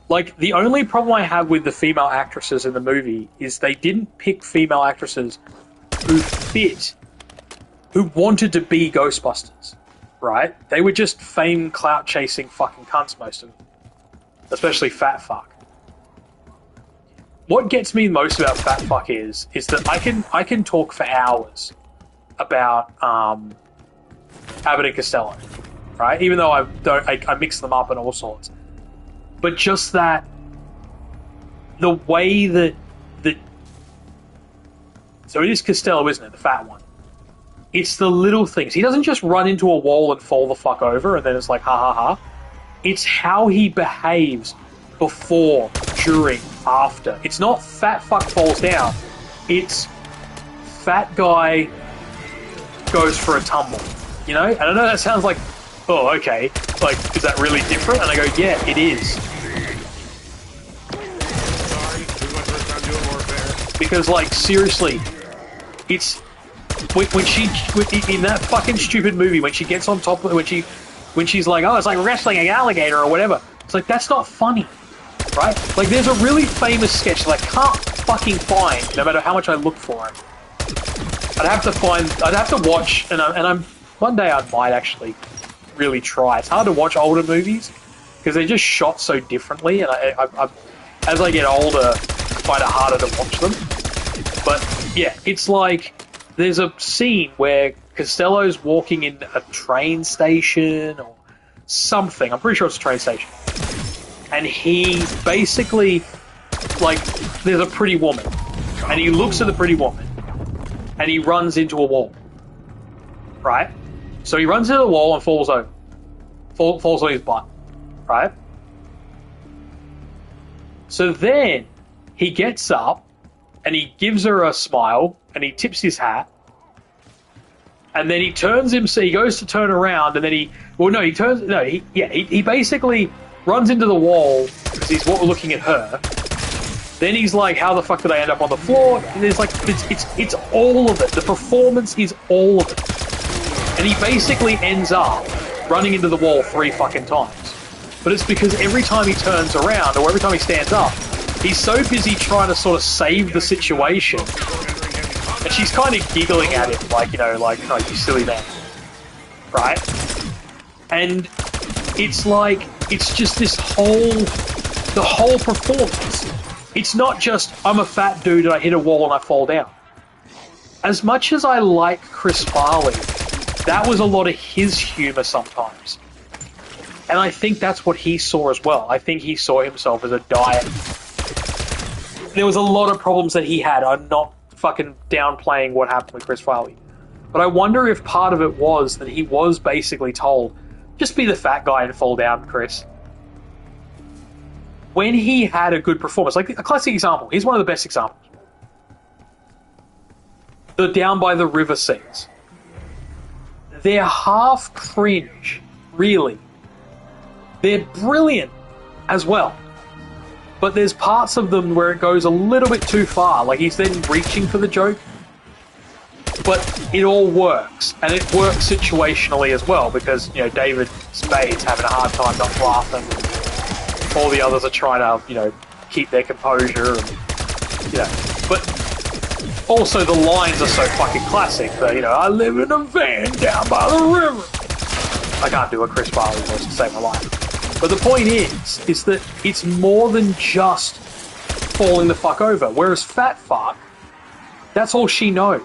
the only problem I have with the female actresses in the movie is they didn't pick female actresses who fit, who wanted to be Ghostbusters, right? They were just fame clout-chasing fucking cunts, most of them. Especially Fat Fuck. What gets me most about Fat Fuck is that I can talk for hours about Abbott and Costello, right? Even though I mix them up and all sorts. But just that, the way that so it is Costello, isn't it? The fat one. It's the little things. He doesn't just run into a wall and fall the fuck over and then it's like, ha ha ha. It's how he behaves before, during, after. It's not fat fuck falls down. It's fat guy goes for a tumble. You know? And I know that sounds like, oh, okay. Is that really different? And I go, yeah, it is. Sorry, too much work on doing warfare. Because, seriously, it's when she in that fucking stupid movie when she gets on top of when she's like, oh, it's like wrestling an alligator or whatever. It's like, that's not funny, right? There's a really famous sketch that I can't fucking find no matter how much I look for it. I'd have to watch, and I'm one day I might actually really try. It's hard to watch older movies because they're just shot so differently, and I as I get older, I find it harder to watch them. But yeah, it's there's a scene where Costello's walking in a train station or something. I'm pretty sure it's a train station. And he basically, there's a pretty woman. And he looks at the pretty woman. And he runs into a wall. Right? So he runs into the wall and falls over. Falls on his butt. Right? So then, he gets up, and he gives her a smile, and he tips his hat, and then he turns himself, he goes to turn around, and then he basically runs into the wall, because he's looking at her. Then he's like, how the fuck did I end up on the floor? And there's it's all of it. The performance is all of it. And he basically ends up running into the wall 3 fucking times. But it's because every time he turns around, or every time he stands up, he's so busy trying to sort of save the situation. And she's kind of giggling at him, oh, you silly man. Right? And it's just the whole performance. It's not just, I'm a fat dude and I hit a wall and I fall down. As much as I like Chris Farley, that was a lot of his humour sometimes. And I think that's what he saw as well. I think he saw himself as a diet. There was a lot of problems that he had. I'm not fucking downplaying what happened with Chris Farley. But I wonder if part of it was that he was basically told, just be the fat guy and fall down, Chris. When he had a good performance, a classic example, here's one of the best examples. The Down by the River scenes. They're half cringe, really. They're brilliant as well. But there's parts of them where it goes a little bit too far. He's then reaching for the joke. but it all works, and it works situationally as well because David Spade's having a hard time not laughing. All the others are trying to keep their composure, and but also the lines are so fucking classic. That I live in a van down by the river. I can't do a Chris Farley voice to save my life. But the point is that it's more than just falling the fuck over. Whereas Fat Fuck, that's all she knows.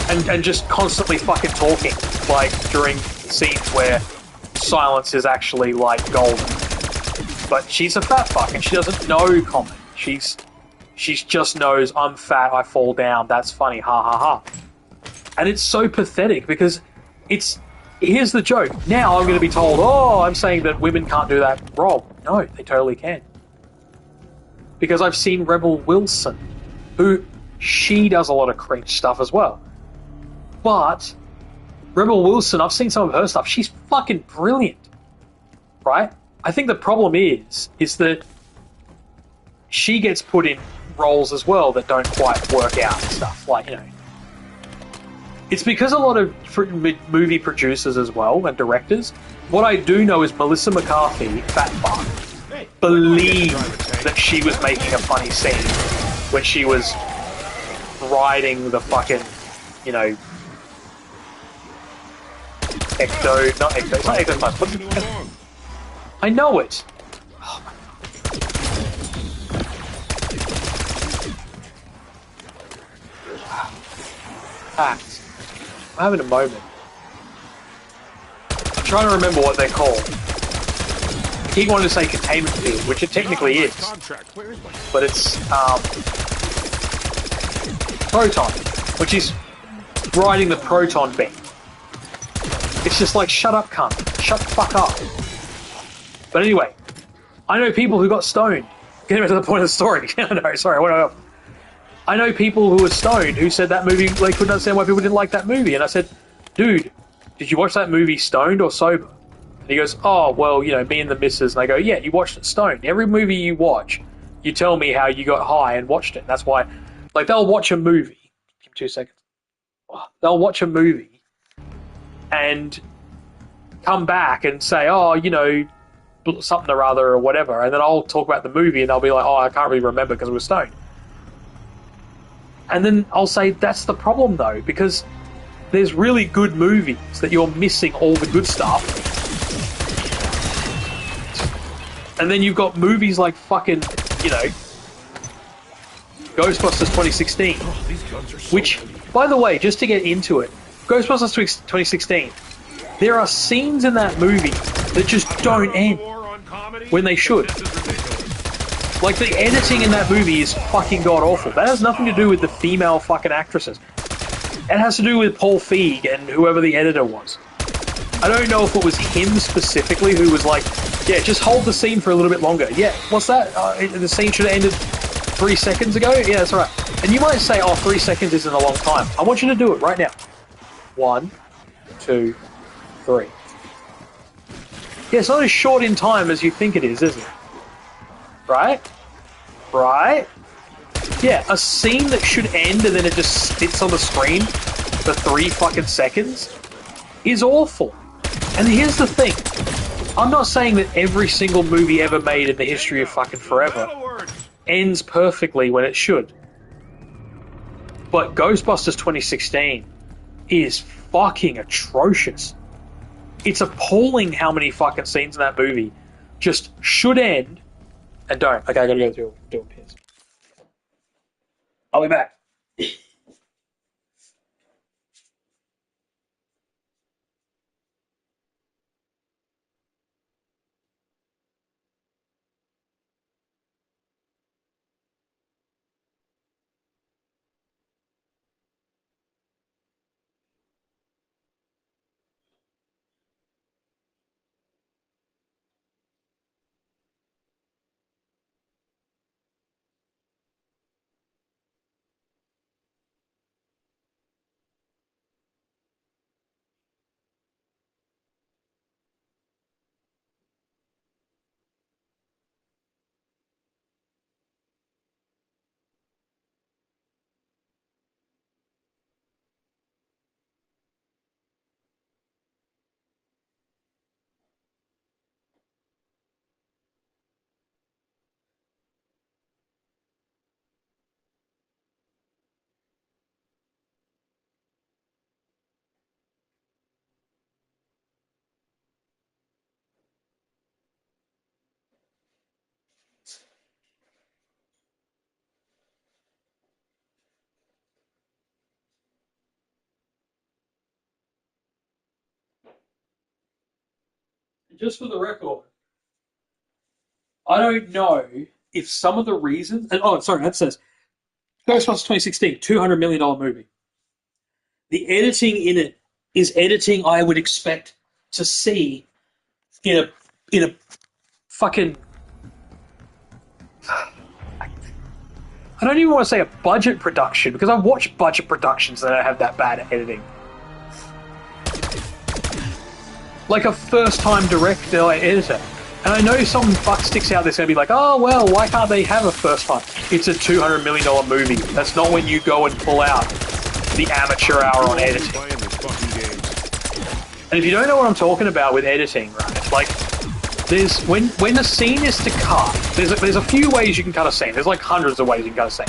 And just constantly fucking talking, like during scenes where silence is actually like golden. But she's a fat fuck and she doesn't know comedy. She's just knows I'm fat, I fall down, that's funny, ha ha ha. And it's so pathetic because here's the joke. Now I'm going to be told, oh, I'm saying that women can't do that role. No, they totally can. Because I've seen Rebel Wilson, who she does a lot of cringe stuff as well. But Rebel Wilson, I've seen some of her stuff. She's fucking brilliant, right? I think the problem is that she gets put in roles as well that don't quite work out and stuff. Like, it's because a lot of movie producers as well and directors. What I do know is Melissa McCarthy, Fat Fuck, believed that she was making a funny scene when she was riding the fucking, not Ecto, it's not Ecto Plus. I know it. Oh my God. Facts. I'm having a moment. I'm trying to remember what they're called. I keep wanting to say containment field, which it technically is. But it's proton, which is riding the proton beam. It's just like, shut up, cunt. Shut the fuck up. But anyway, I know people who got stoned. Getting back to the point of the story. No, sorry, I went off. I know people who were stoned who said that movie, they couldn't understand why people didn't like that movie. And I said, dude, did you watch that movie stoned or sober? And he goes, oh, well, me and the missus. And I go, yeah, you watched it stoned. Every movie you watch, you tell me how you got high and watched it. And that's why, like, they'll watch a movie. Give me 2 seconds. They'll watch a movie and come back and say, oh, something or other or whatever, and then I'll talk about the movie and they'll be like, oh, I can't really remember because we were stoned. And then I'll say, that's the problem though, because there's really good movies that you're missing all the good stuff. And then you've got movies like fucking, Ghostbusters 2016, which, by the way, just to get into it, Ghostbusters 2016, there are scenes in that movie that just don't end when they should. Like, the editing in that movie is fucking god-awful. That has nothing to do with the female fucking actresses. It has to do with Paul Feig and whoever the editor was. I don't know if it was him specifically who was like, yeah, just hold the scene for a little bit longer. Yeah, what's that? The scene should have ended 3 seconds ago? Yeah, that's right. And you might say, oh, 3 seconds isn't a long time. I want you to do it right now. 1, 2, 3. Yeah, it's not as short in time as you think it is it? Right? Right? Yeah, a scene that should end and then it just sits on the screen for 3 fucking seconds is awful. And here's the thing. I'm not saying that every single movie ever made in the history of fucking forever ends perfectly when it should. But Ghostbusters 2016 is fucking atrocious. It's appalling how many fucking scenes in that movie just should end and don't. Okay, I gotta go do a piss. I'll be back. just for the record, I don't know if some of the reasons. And, oh, sorry, that says Ghostbusters 2016, $200 million movie. The editing in it is editing I would expect to see in a fucking. I don't even want to say a budget production because I've watched budget productions that don't have that bad at editing. Like a first-time director, like editor. And I know some fucksticks out there's going to be like, oh, well, why can't they have a first time? It's a $200 million movie. That's not when you go and pull out the amateur hour on editing. And if you don't know what I'm talking about with editing, right, like, there's when a scene is to cut, there's a few ways you can cut a scene. There's like hundreds of ways you can cut a scene.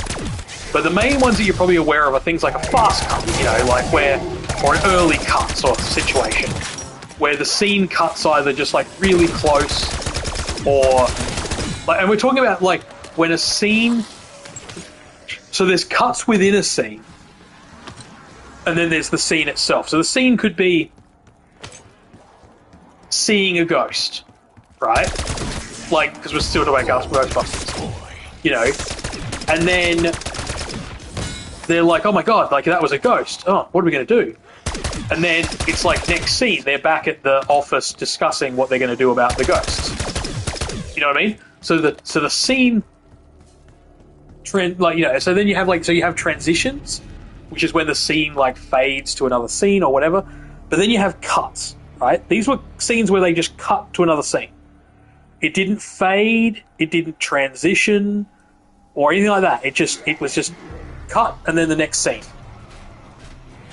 But the main ones that you're probably aware of are things like a fast cut, you know, like or an early cut sort of situation, where the scene cuts either just like really close or, like, and we're talking about like when a scene, so there's cuts within a scene, and then there's the scene itself. So the scene could be seeing a ghost, right? Like, because we're still talking about Ghostbusters, you know, and then they're like, oh my god, like that was a ghost. Oh, what are we going to do? And then it's like next scene, they're back at the office discussing what they're going to do about the ghosts. You know what I mean? So the scene trend, like, you know, so then you have transitions, which is when the scene like fades to another scene or whatever. But then you have cuts, right? These were scenes where they just cut to another scene. It didn't fade, it didn't transition, or anything like that. It was just cut and then the next scene.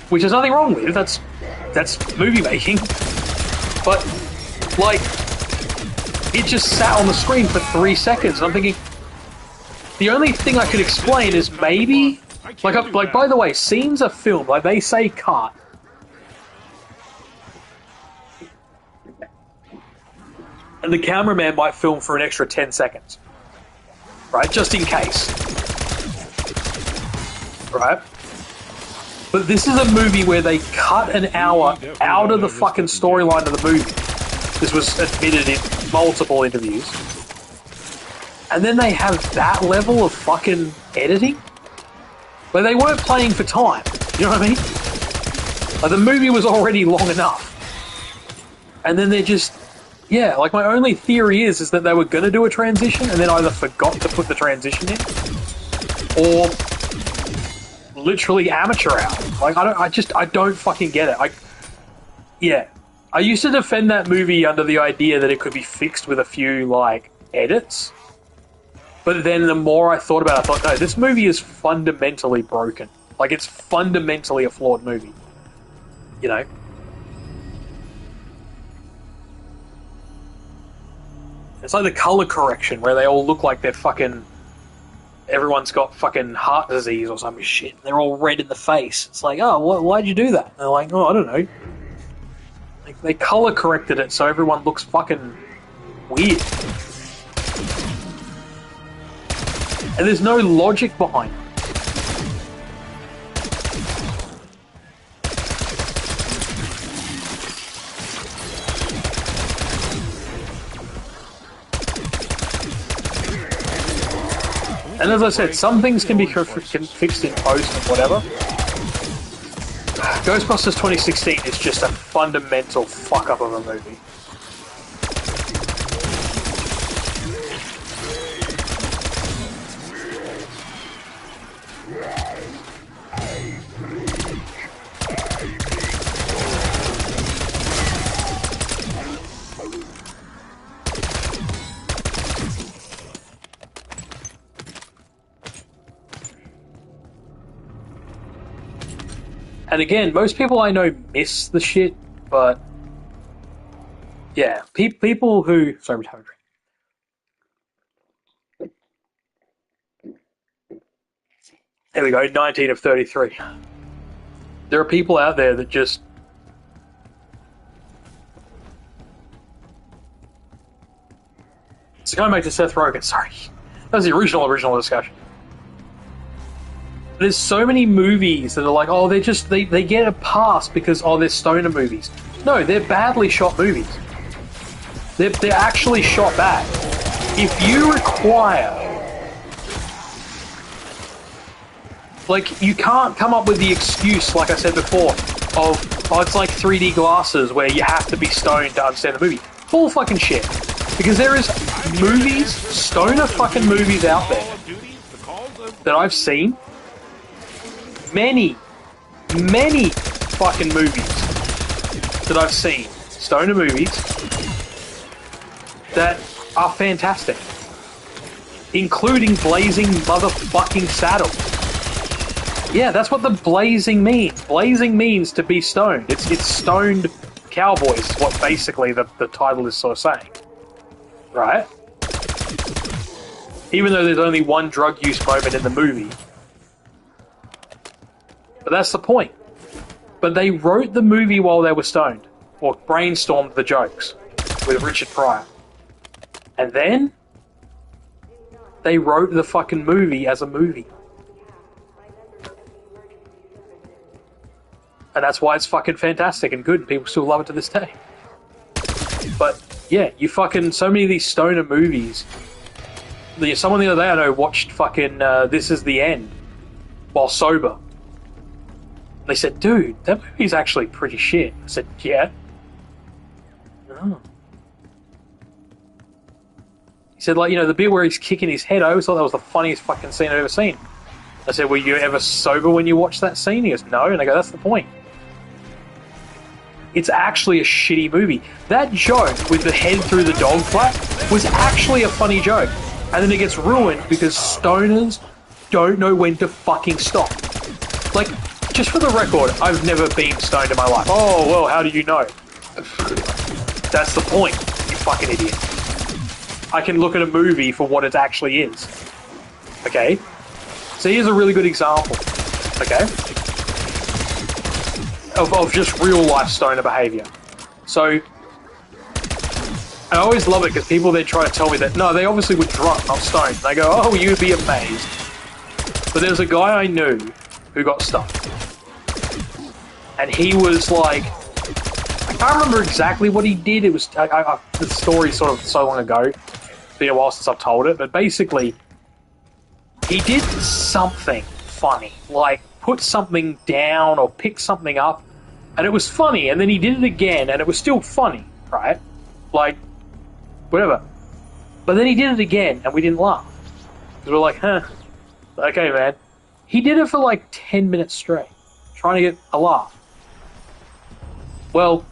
Which there's nothing wrong with. That's movie making. But like, it just sat on the screen for 3 seconds, and I'm thinking, the only thing I could explain is maybe, like by the way, scenes are filmed. Like they say cut. And the cameraman might film for an extra 10 seconds. Right? Just in case. Right? But this is a movie where they cut an hour out of the fucking storyline of the movie. This was admitted in multiple interviews. And then they have that level of fucking editing? Where they weren't playing for time. You know what I mean? Like, the movie was already long enough. And then they're just... Yeah, like my only theory is that they were going to do a transition and then either forgot to put the transition in, or literally amateur hour. Like I don't fucking get it. I used to defend that movie under the idea that it could be fixed with a few like edits, but then the more I thought about it, I thought, no, this movie is fundamentally broken. Like, it's fundamentally a flawed movie. You know. It's like the color correction where they all look like they're fucking... Everyone's got fucking heart disease or some shit. They're all red in the face. It's like, oh, why'd you do that? And they're like, oh, I don't know. Like, they color corrected it so everyone looks fucking weird. And there's no logic behind it. And as I said, some things can be fixed in post and whatever. Ghostbusters 2016 is just a fundamental fuck-up of a movie. And again, most people I know miss the shit, but yeah, people who... Sorry, I'm having a drink. There we go, 19 of 33. There are people out there that just... It's going back to Seth Rogen, sorry. That was the original discussion. There's so many movies that are like, oh, they get a pass because, oh, they're stoner movies. No, they're badly shot movies. They're actually shot back. If you require... Like, you can't come up with the excuse, like I said before, of, oh, it's like 3D glasses where you have to be stoned to understand the movie. Full fucking shit. Because there is movies, stoner fucking movies out there that I've seen. Many fucking movies that I've seen, stoner movies, that are fantastic. Including Blazing motherfucking Saddles. Yeah, that's what the blazing means. Blazing means to be stoned. It's stoned cowboys, is what basically the title is sort of saying. Right? Even though there's only one drug use moment in the movie. But that's the point. But they wrote the movie while they were stoned. Or brainstormed the jokes with Richard Pryor. And then they wrote the fucking movie as a movie. And that's why it's fucking fantastic and good, and people still love it to this day. But, yeah, you fucking... So many of these stoner movies... Someone the other day I know watched fucking This Is the End while sober. They said, dude, that movie's actually pretty shit. I said, yeah. Oh. He said, like, you know, the bit where he's kicking his head, I always thought that was the funniest fucking scene I've ever seen. I said, were you ever sober when you watched that scene? He goes, no. And I go, that's the point. It's actually a shitty movie. That joke with the head through the dog flap was actually a funny joke. And then it gets ruined because stoners don't know when to fucking stop. Like, just for the record, I've never been stoned in my life. Oh, well, how do you know? That's the point, you fucking idiot. I can look at a movie for what it actually is. Okay? So here's a really good example. Okay? Of just real life stoner behavior. So, I always love it because people then try to tell me that, no, they obviously were drunk, not stoned. And I go, oh, you'd be amazed. But there's a guy I knew who got stoned. And he was like, I can't remember exactly what he did. It was, the story's sort of so long ago. It's been a while since I've told it. But basically, he did something funny. Like, put something down or pick something up. And it was funny. And then he did it again and it was still funny, right? Like, whatever. But then he did it again, and we didn't laugh. Because we're like, huh, okay, man. He did it for like 10 minutes straight, trying to get a laugh. Well,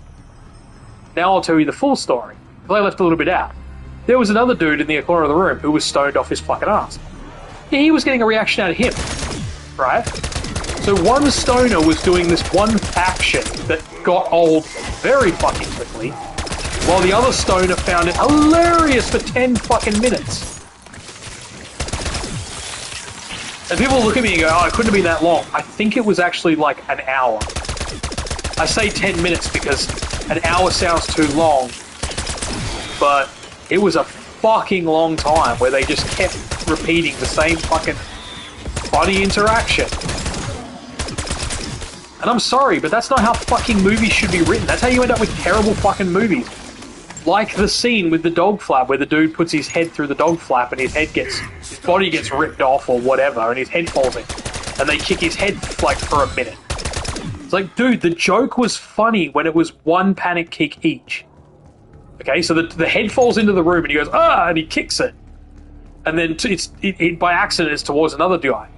now I'll tell you the full story, because I left a little bit out. There was another dude in the corner of the room who was stoned off his fucking ass. Yeah, he was getting a reaction out of him, right? So one stoner was doing this one action that got old very fucking quickly, while the other stoner found it hilarious for 10 fucking minutes. And people look at me and go, oh, it couldn't have been that long. I think it was actually like an hour. I say 10 minutes because an hour sounds too long, but it was a fucking long time where they just kept repeating the same fucking funny interaction. And I'm sorry, but that's not how fucking movies should be written. That's how you end up with terrible fucking movies. Like the scene with the dog flap where the dude puts his head through the dog flap and his body gets ripped off or whatever and his head falls in. And they kick his head like for a minute. It's like, dude, the joke was funny when it was one panic kick each. Okay, so the head falls into the room and he goes, ah, and he kicks it. And then it by accident it's towards another guy.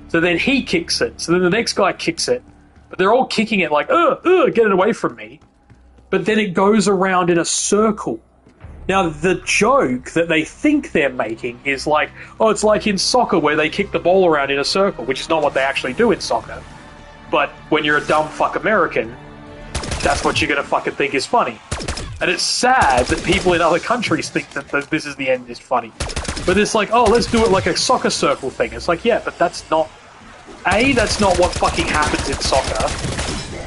So then he kicks it. So then the next guy kicks it. But they're all kicking it like, get it away from me. But then it goes around in a circle. Now, the joke that they think they're making is like, oh, it's like in soccer where they kick the ball around in a circle, which is not what they actually do in soccer. But when you're a dumb fuck American, that's what you're going to fucking think is funny. And it's sad that people in other countries think that This Is the End is funny. But it's like, oh, let's do it like a soccer circle thing. It's like, yeah, but that's not... A, that's not what fucking happens in soccer.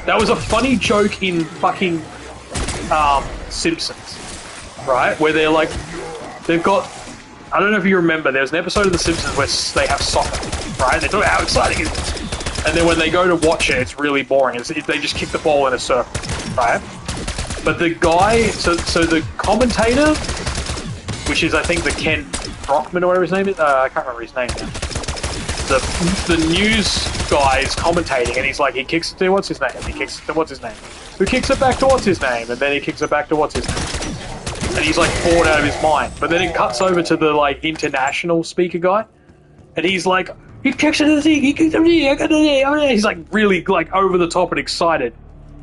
That was a funny joke in fucking Simpsons, right? Where they're like, they've got... I don't know if you remember, there's an episode of The Simpsons where they have soccer, right? They talk about how exciting it is. And then when they go to watch it, it's really boring. They just kick the ball in a circle, right? But the guy, so the commentator, which is I think the Ken Brockman or whatever his name is, I can't remember his name now. The news guy is commentating, and he's like, he kicks it to what's his name, he kicks it to what's his name, who kicks it back to what's his name, and then he kicks it back to what's his name, and he's like bored out of his mind. But then it cuts over to the like international speaker guy, and he's like, he kicks it to the thing, he kicks it to the thing, he's like really like over the top and excited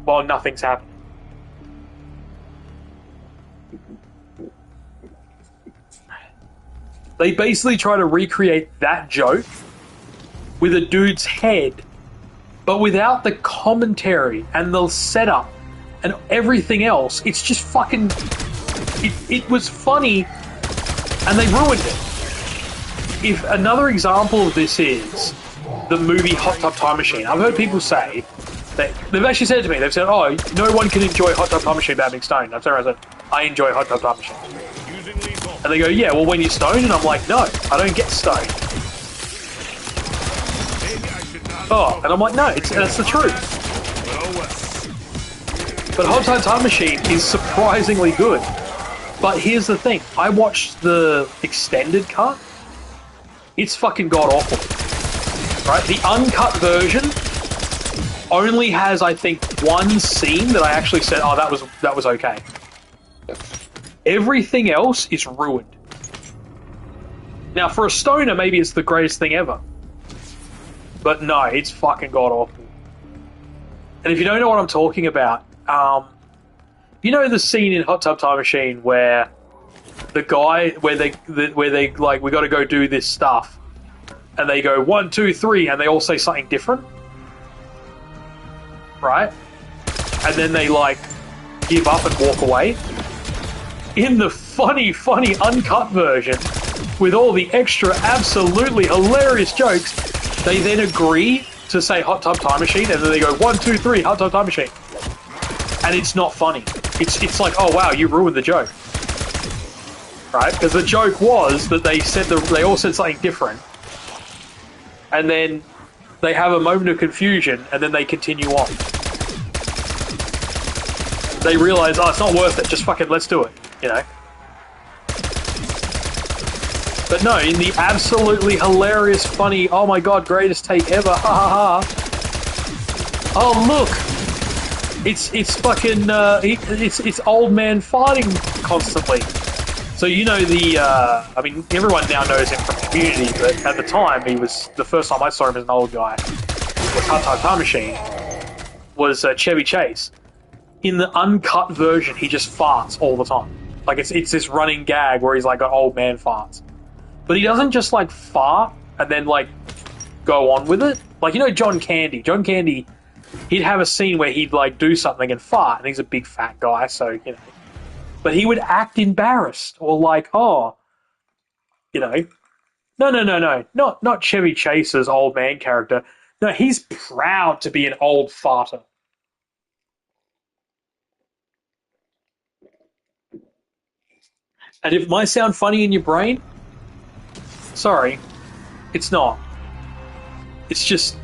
while nothing's happening. They basically try to recreate that joke with a dude's head, but without the commentary and the setup and everything else. It's just fucking... It was funny, and they ruined it. If another example of this is the movie Hot Tub Time Machine. I've heard people say that... They've actually said to me, they've said, oh, no one can enjoy Hot Tub Time Machine without being stoned. I've said, I enjoy Hot Tub Time Machine. And they go, yeah, well, when you're stoned? And I'm like, no, I don't get stoned. Oh, and I'm like, no, that's the truth. But Hot Tub Time Machine is surprisingly good. But here's the thing. I watched the extended cut. It's fucking god-awful. Right? The uncut version only has, I think, one scene that I actually said, oh, that was okay. Everything else is ruined. Now, for a stoner, maybe it's the greatest thing ever. But no, it's fucking god-awful. And if you don't know what I'm talking about, you know the scene in Hot Tub Time Machine where the guy, where they like, we gotta go do this stuff, and they go 1, 2, 3, and they all say something different? Right? And then they, like, give up and walk away? In the funny uncut version, with all the extra absolutely hilarious jokes, they then agree to say Hot Tub Time Machine, and then they go 1, 2, 3, Hot Tub Time Machine. And it's not funny. It's like, oh wow, you ruined the joke. Right? Because the joke was that they all said something different, and then they have a moment of confusion, and then they continue on. They realize, oh, it's not worth it, just fucking let's do it. You know? But no, in the absolutely hilarious, funny, oh my god, greatest take ever, ha ha ha. Oh look! It's fucking, it's old man farting constantly. So you know I mean, everyone now knows him from Community, but at the time, the first time I saw him as an old guy, was Hot Tub Time Machine, was Chevy Chase. In the uncut version, he just farts all the time. Like, it's this running gag where he's like an old man farts. But he doesn't just, like, fart and then, like, go on with it. Like, you know John Candy? John Candy, he'd have a scene where he'd, like, do something and fart, and he's a big fat guy, so, you know. But he would act embarrassed, or like, oh, you know. No. Not Chevy Chase's old man character. No, he's proud to be an old farter. And if it might sound funny in your brain, sorry, it's not. It's just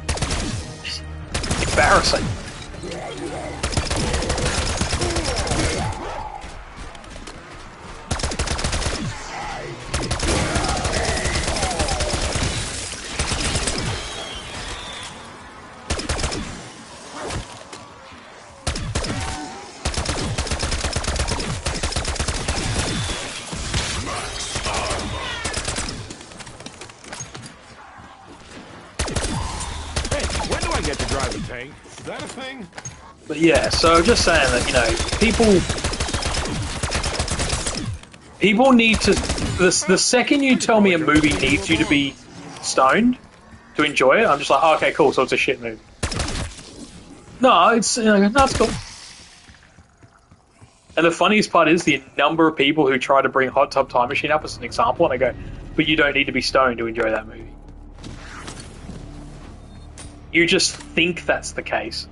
embarrassing. Is that a thing? But yeah, so I'm just saying that, you know, people need to... The second you tell me a movie needs you to be stoned to enjoy it, I'm just like, oh, okay, cool, so it's a shit movie. No, it's cool. And the funniest part is the number of people who try to bring Hot Tub Time Machine up as an example, and I go, but you don't need to be stoned to enjoy that movie. You just think that's the case.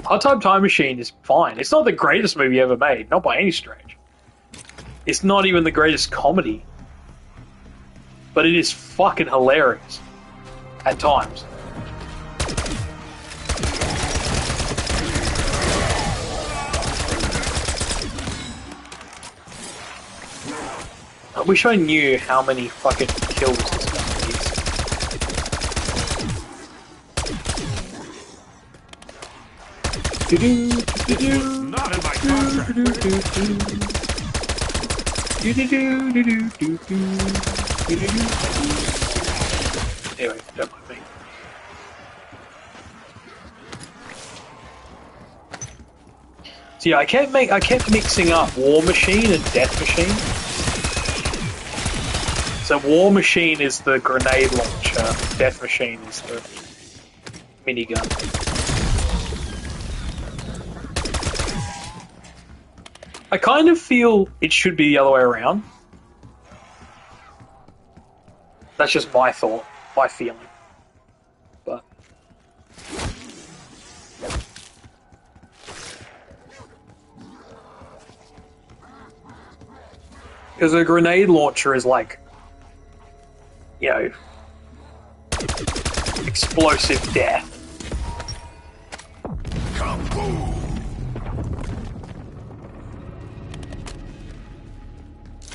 Hot Tub Time Machine is fine. It's not the greatest movie ever made, not by any stretch. It's not even the greatest comedy. But it is fucking hilarious. At times. I wish I knew how many fucking kills this guy needs. This was not in my contract. Anyway, don't mind me. So yeah, I kept mixing up War Machine and Death Machine. So War Machine is the grenade launcher, Death Machine is the minigun. I kind of feel it should be the other way around. That's just my thought, my feeling. But because a grenade launcher is like, you know, explosive death. Kaboom!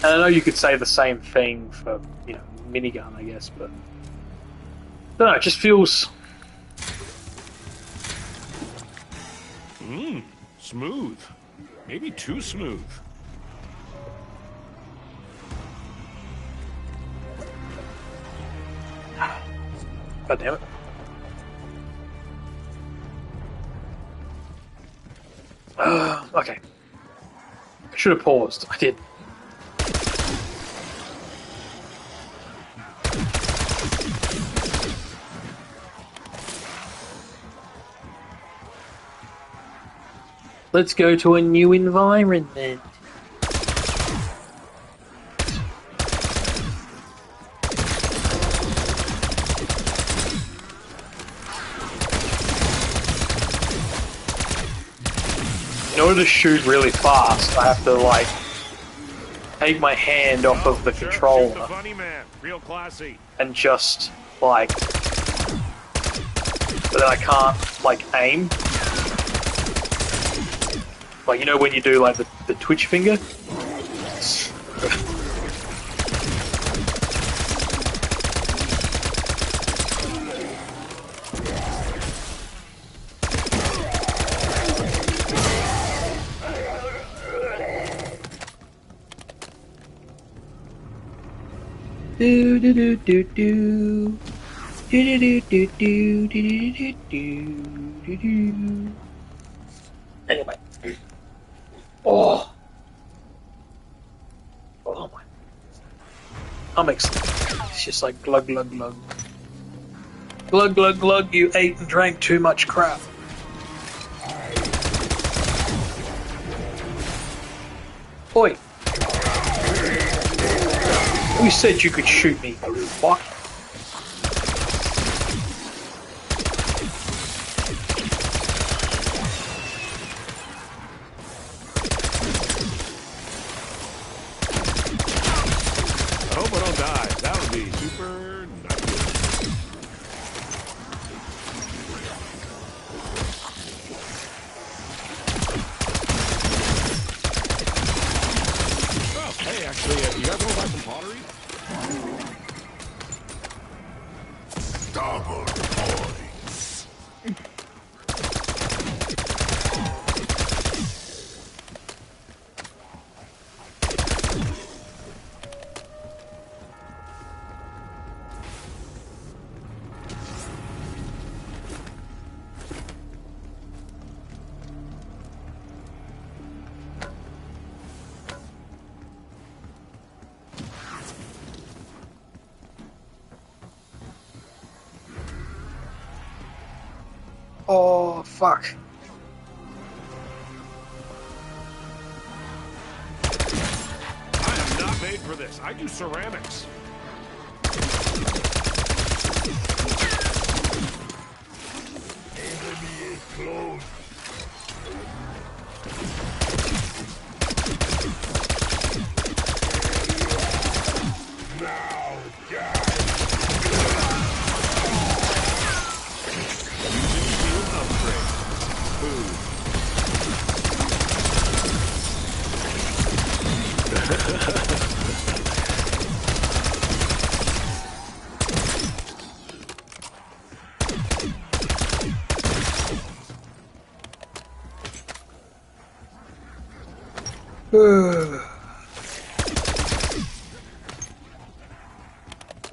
And I know you could say the same thing for, you know, minigun, I guess, but I don't know, it just feels... Smooth. Maybe too smooth. God damn it. Okay. I should have paused. I did. Let's go to a new environment. In order to shoot really fast, I have to, like, take my hand off of the controller The funny man. Real classy. and just, like... But then I can't, like, aim. Like, you know when you do, like, the twitch finger? Do do do do do. Do do do do do do do do do. Anyway. Oh. Oh my. I'm excited. It's just like glug glug glug. Glug glug glug, you ate and drank too much crap. Oi. Who said you could shoot me? Fuck. I hope I don't die. That would be super not good. Oh, hey, actually, you guys want to buy some pottery? Double points. Oh, fuck. I am not made for this. I do ceramics. Enemy is close. Now, guys. Field upgrade. Food.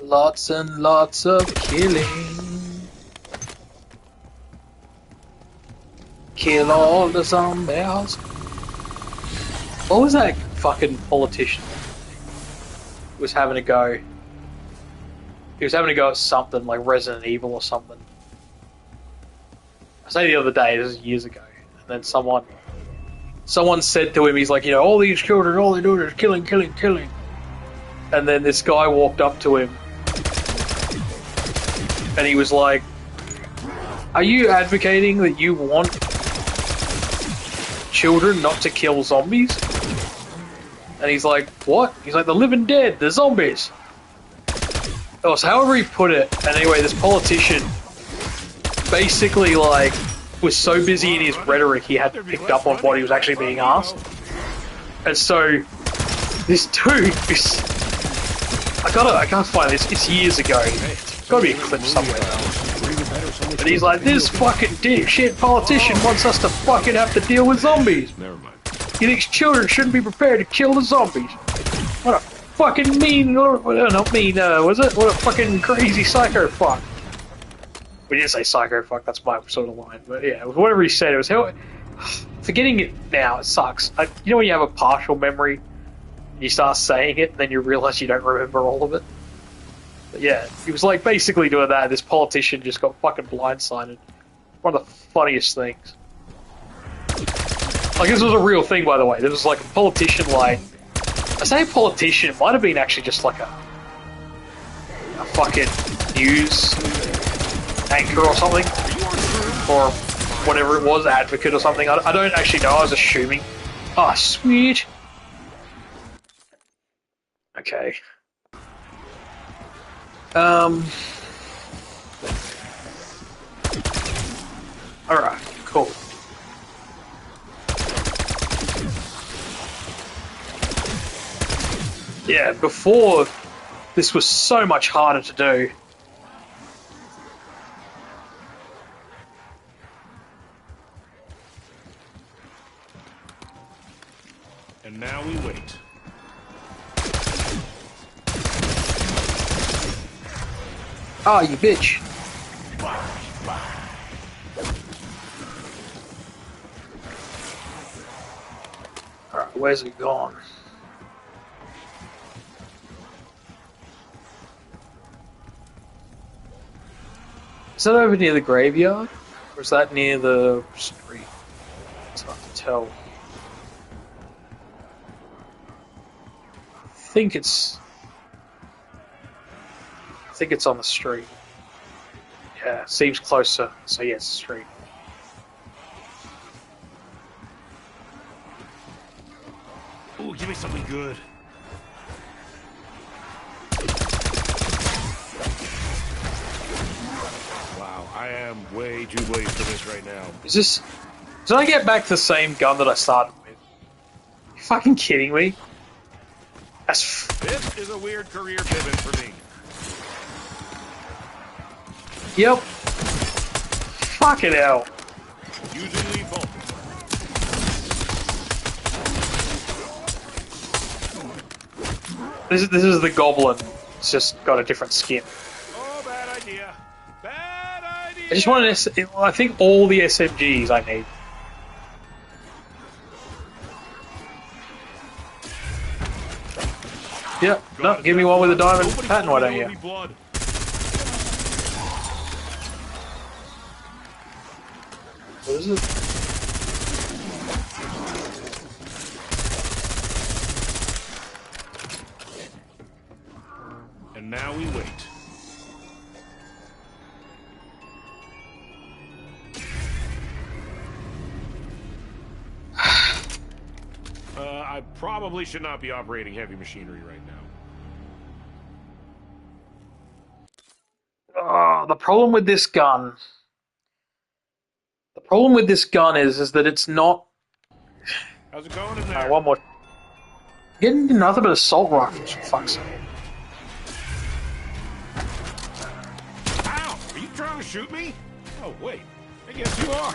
Lots and lots of killing. Kill all the zombies. What was that fucking politician? He was having a go. He was having a go at something like Resident Evil or something. I say the other day, this is years ago, and then someone said to him, he's like, you know, all these children, all they're doing is killing, killing, killing. And then this guy walked up to him, and he was like, are you advocating that you want children not to kill zombies? And he's like, what? He's like, the living dead, the zombies. Oh, so however he put it, and anyway, this politician basically, like, was so busy in his rhetoric he hadn't picked up on what he was actually being asked. And so, this dude is... I can't find this, it's years ago. It's gotta be a clip somewhere. But he's like, this fucking dipshit politician wants us to fucking have to deal with zombies. Never mind. He thinks children shouldn't be prepared to kill the zombies. What a fucking mean, not mean, was it? What a fucking crazy psycho fuck. We didn't say psycho fuck, that's my sort of line, but yeah, whatever he said, it was how... Forgetting it now, it sucks. You know when you have a partial memory, you start saying it, and then you realise you don't remember all of it? But yeah, he was like basically doing that, this politician just got fucking blindsided. One of the funniest things. Like, this was a real thing, by the way. There was like a politician, like... I say a politician, it might have been actually just like a fucking news anchor or something, or whatever it was, advocate or something. I don't actually know, I was assuming. Oh, sweet. Okay. Alright, cool. Yeah, before, this was so much harder to do. And now we wait. Ah, you bitch. Alright, where's it gone? Is that over near the graveyard? Or is that near the street? It's hard to tell. I think it's on the street. Yeah, seems closer. So yeah, it's the street. Ooh, give me something good. Wow, I am way too late for this right now. Is this... Did I get back the same gun that I started with? You fucking kidding me? This is a weird career pivot for me. Yep. Fucking hell. Using lethal. This is the goblin. It's just got a different skin. Oh, bad idea. Bad idea. I just want I think all the SMGs I need. Yep. No, give me one with a diamond pattern, why don't you? Blood. What is it? And now we wait. I probably should not be operating heavy machinery right now. Oh, the problem with this gun... The problem with this gun is that it's not... How's it going in there? One more. Getting nothing but assault rifles, for fuck's sake. Ow! Are you trying to shoot me? Oh, wait. I guess you are.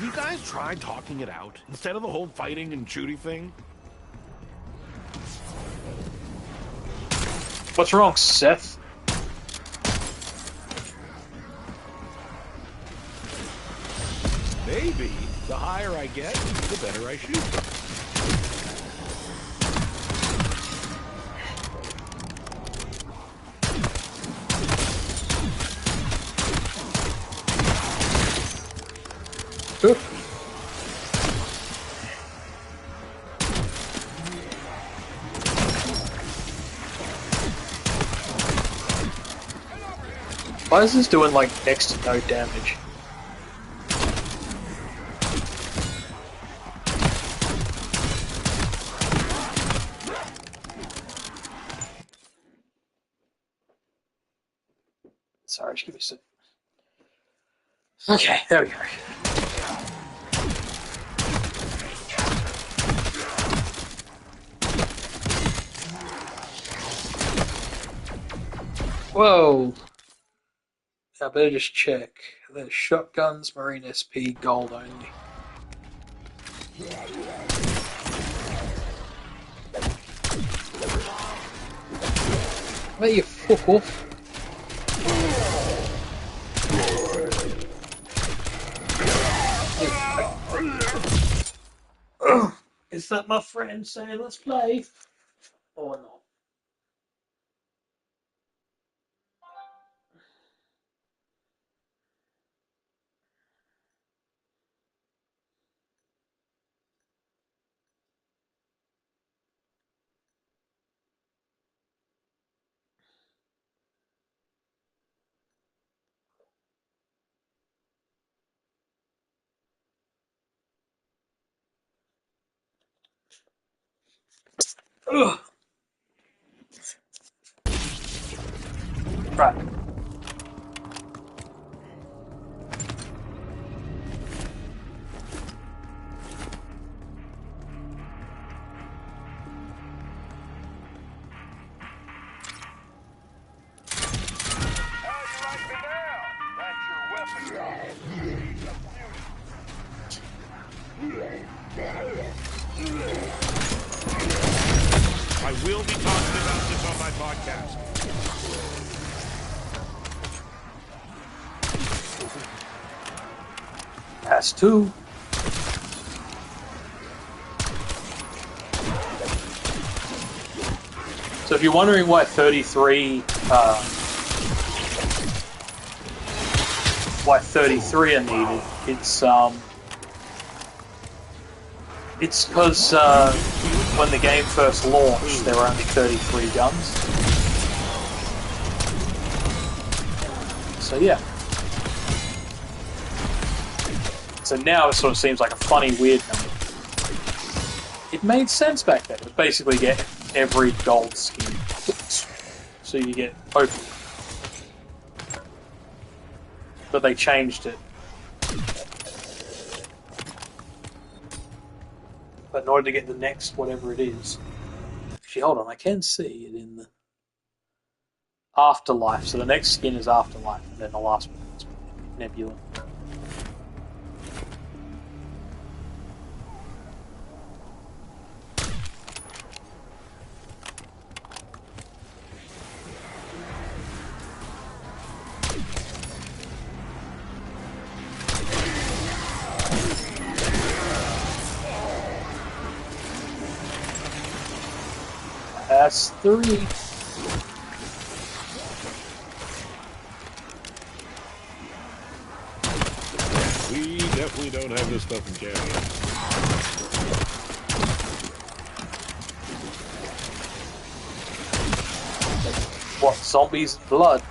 Have you guys tried talking it out instead of the whole fighting and shooting thing? What's wrong, Seth? Maybe the higher I get, the better I shoot. Ooh. Why is this doing like next to no damage? Sorry, just give me a sec. Okay, there we go. Whoa. I better just check. There's shotguns, Marine SP, gold only. May you fuck off. Is that my friend saying let's play? Or not? Ugh. Right. I will be talking about this on my podcast. Pass two. So if you're wondering why 33 are needed, it's because when the game first launched, there were only 33 guns. So yeah. So now it sort of seems like a funny, weird number. It made sense back then. It was basically get every gold skin. So you get open. But they changed it. But in order to get the next whatever it is... Actually, hold on, I can see it in the... Afterlife. So the next skin is Afterlife, and then the last one is Nebula. That's 3. We definitely don't have this stuff in Canada. What, zombies and blood?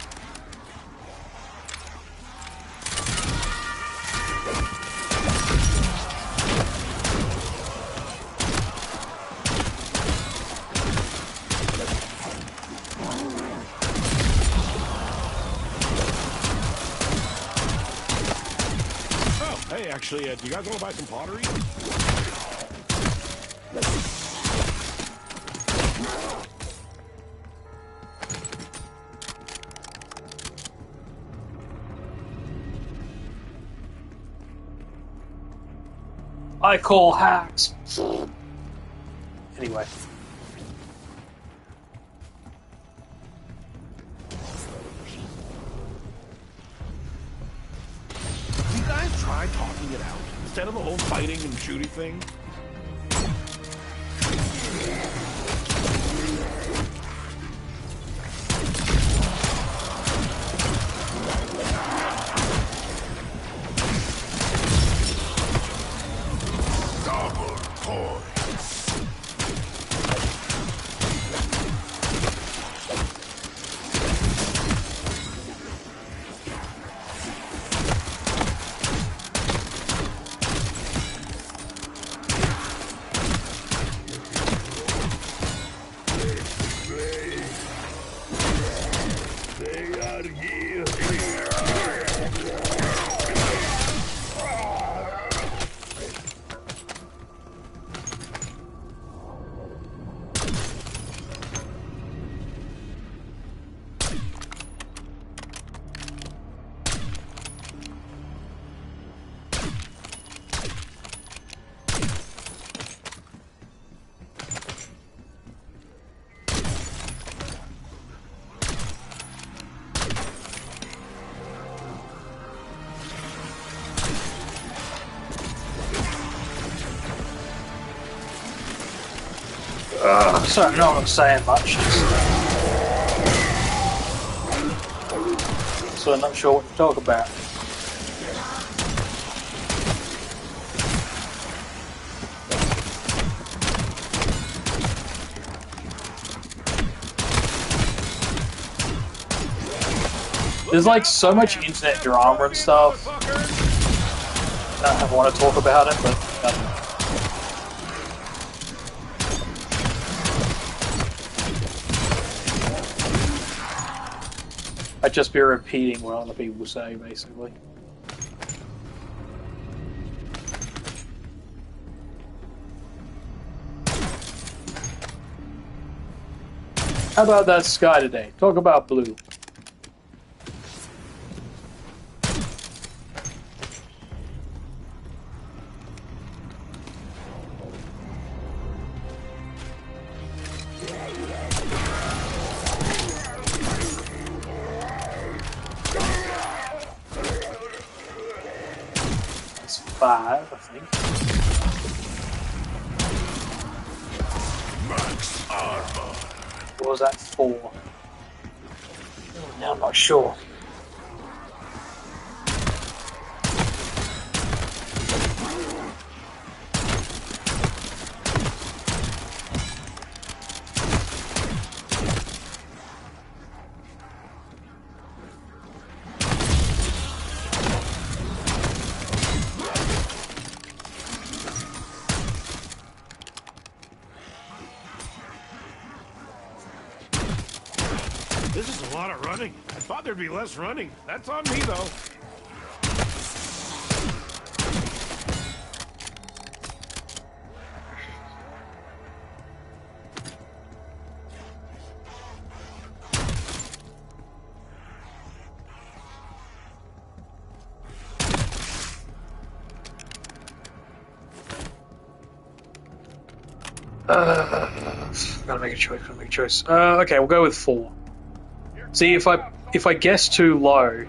Actually, do you guys want to buy some pottery? I call hacks. Anyway. You guys try talking it out instead of the whole fighting and shooting thing. Double points. They are here. Sorry, I'm not saying much. So I'm not sure what to talk about. There's like so much internet drama and stuff. I don't want to talk about it, but I'd just be repeating what other people say, basically. How about that sky today? Talk about blue. That's 5, I think. Max armor. What was that 4? Now I'm not sure. This is a lot of running. I thought there'd be less running. That's on me, though. Gotta make a choice. Gotta make a choice. Okay, we'll go with 4. See, if I guess too low,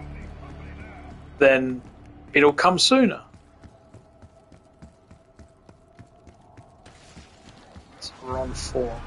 then it'll come sooner. So we're on 4.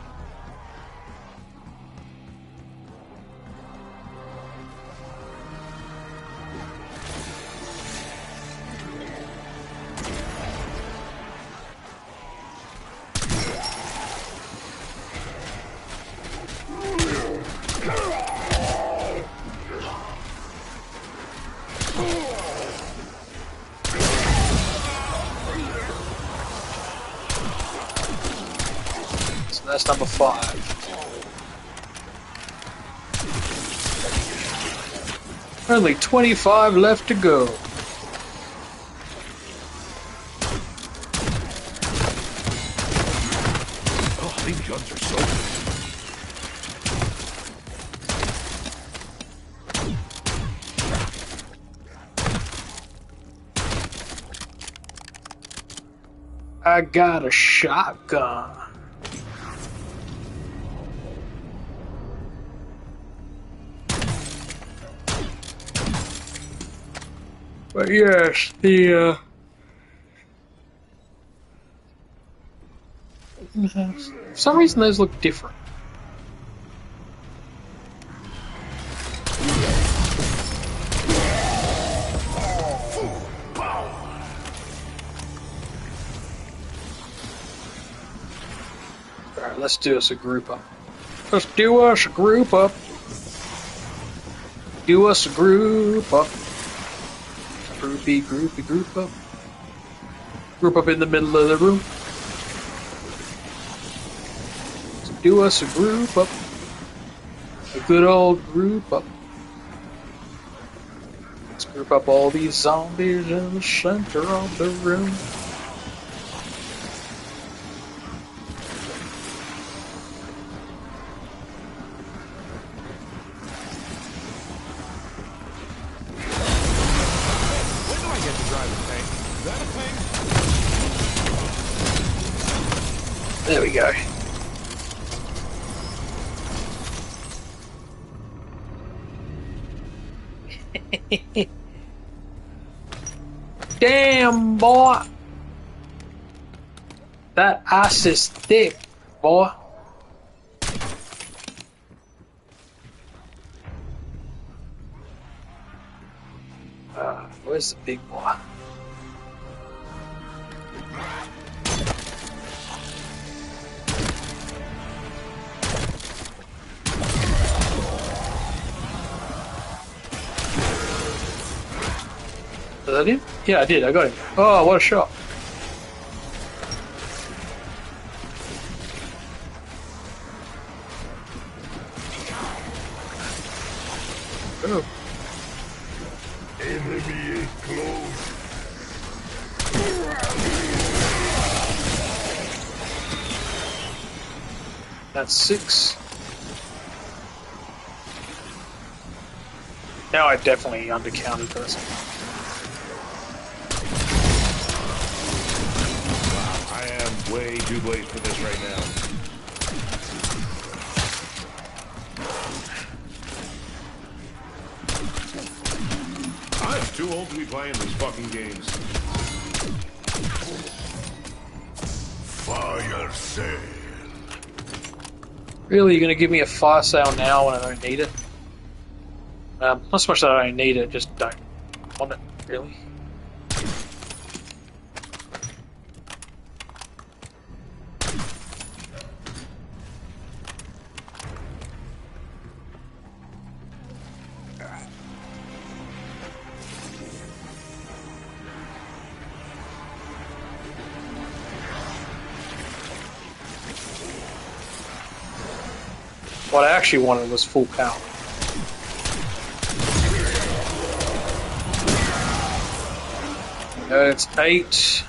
So that's number 5. Only 25 left to go. Oh, these guns are so good. I got a shotgun. But yes, the for some reason those look different. Alright, let's do us a group up. Let's do us a group up. Do us a group up. Groupie, group up. Group up in the middle of the room. Let's do us a group up. A good old group up. Let's group up all these zombies in the center of the room. There we go. Damn, boy. That ice is thick, boy. Where's the big boy? Is that him? Yeah, I did. I got him. Oh, what a shot. Oh. Enemy is close. That's 6. Now I definitely undercounted this. I am way too late for this right now. I'm too old to be playing these fucking games. Fire sale. Really, you're gonna give me a fire sale now when I don't need it? Not so much that I don't need it, just don't want it, really. What I actually wanted was full power. It's 8.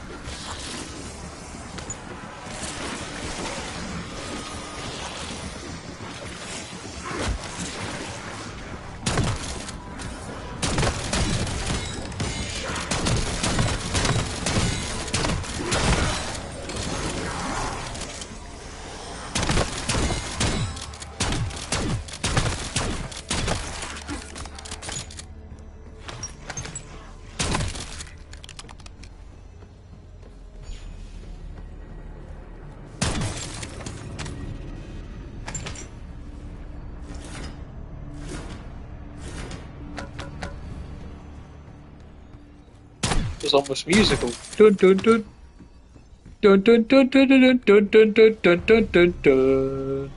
It was almost musical. Dun dun dun. Dun dun dun dun dun dun dun dun dun dun dun dun.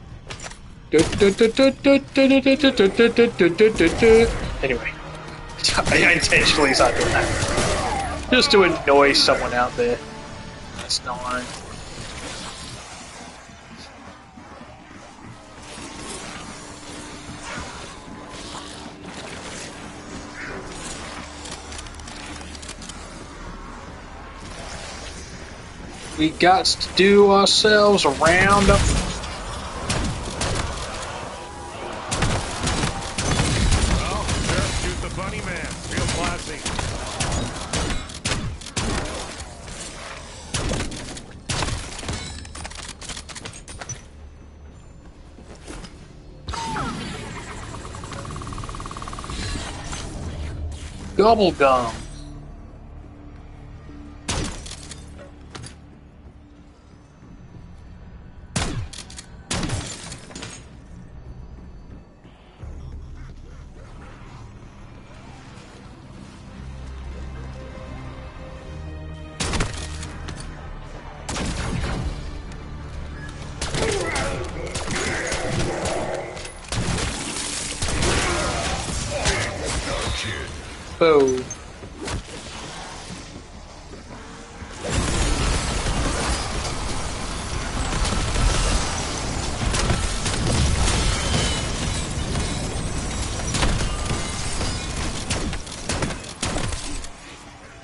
Anyway, I intentionally started doing that just to annoy someone out there. That's not. We got to do ourselves a roundup. Well, sure, shoot the bunny man. Real classy. Gobble gum. Boom.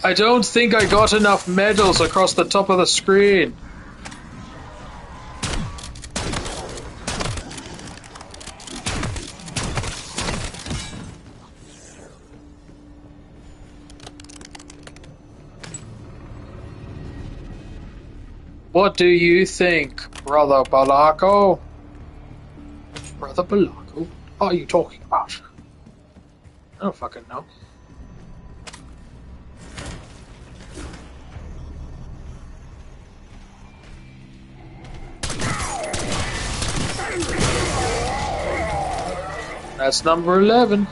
I don't think I got enough medals across the top of the screen. What do you think, Brother Balako? Brother Balako? What are you talking about? I don't fucking know. That's number 11.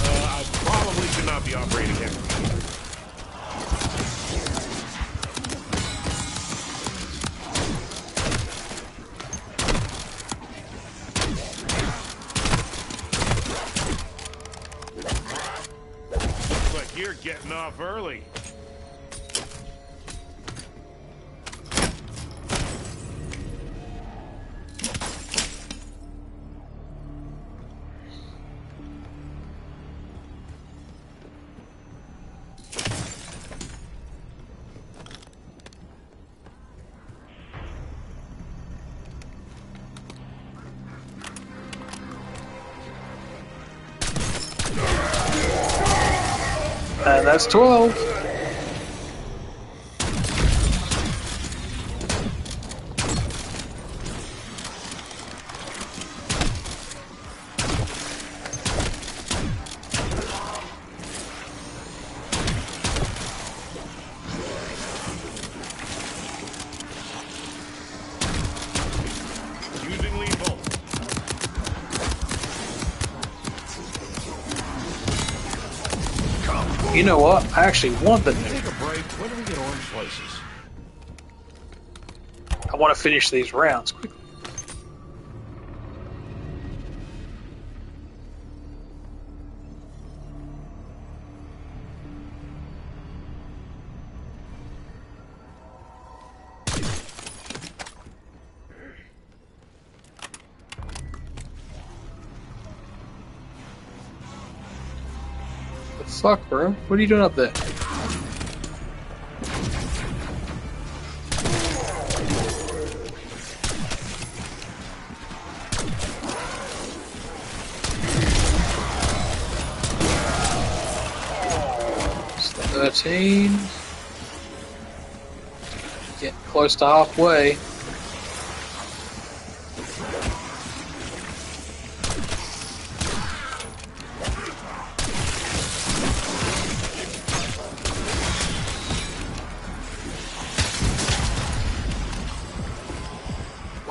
I probably should not be operating here. Looks like you're getting off early. And that's 12. Using lethal. You know what? I actually want the Take nuke. a break. When do we get orange slices? I want to finish these rounds quickly. The fuck, bro? What are you doing up there? It's the 13. Getting close to halfway.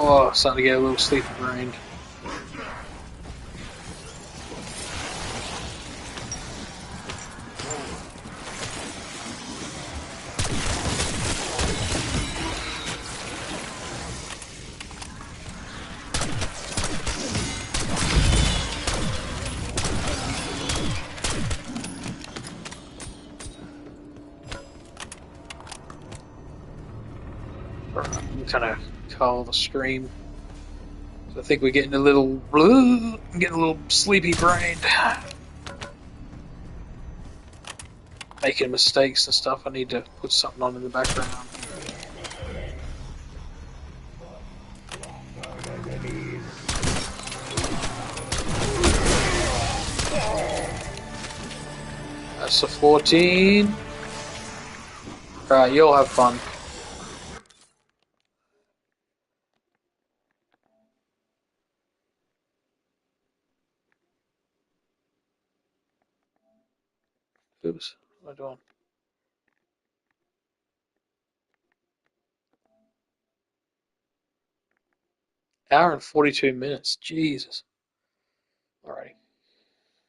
Oh, starting to get a little sleepy brained. I'm kind of call the stream. So I think we're getting a little, I'm getting a little sleepy brained. Making mistakes and stuff. I need to put something on in the background. That's a 14. Alright, you'll have fun. Oops, what am I doing? Hour and 42 minutes. Jesus. Alrighty.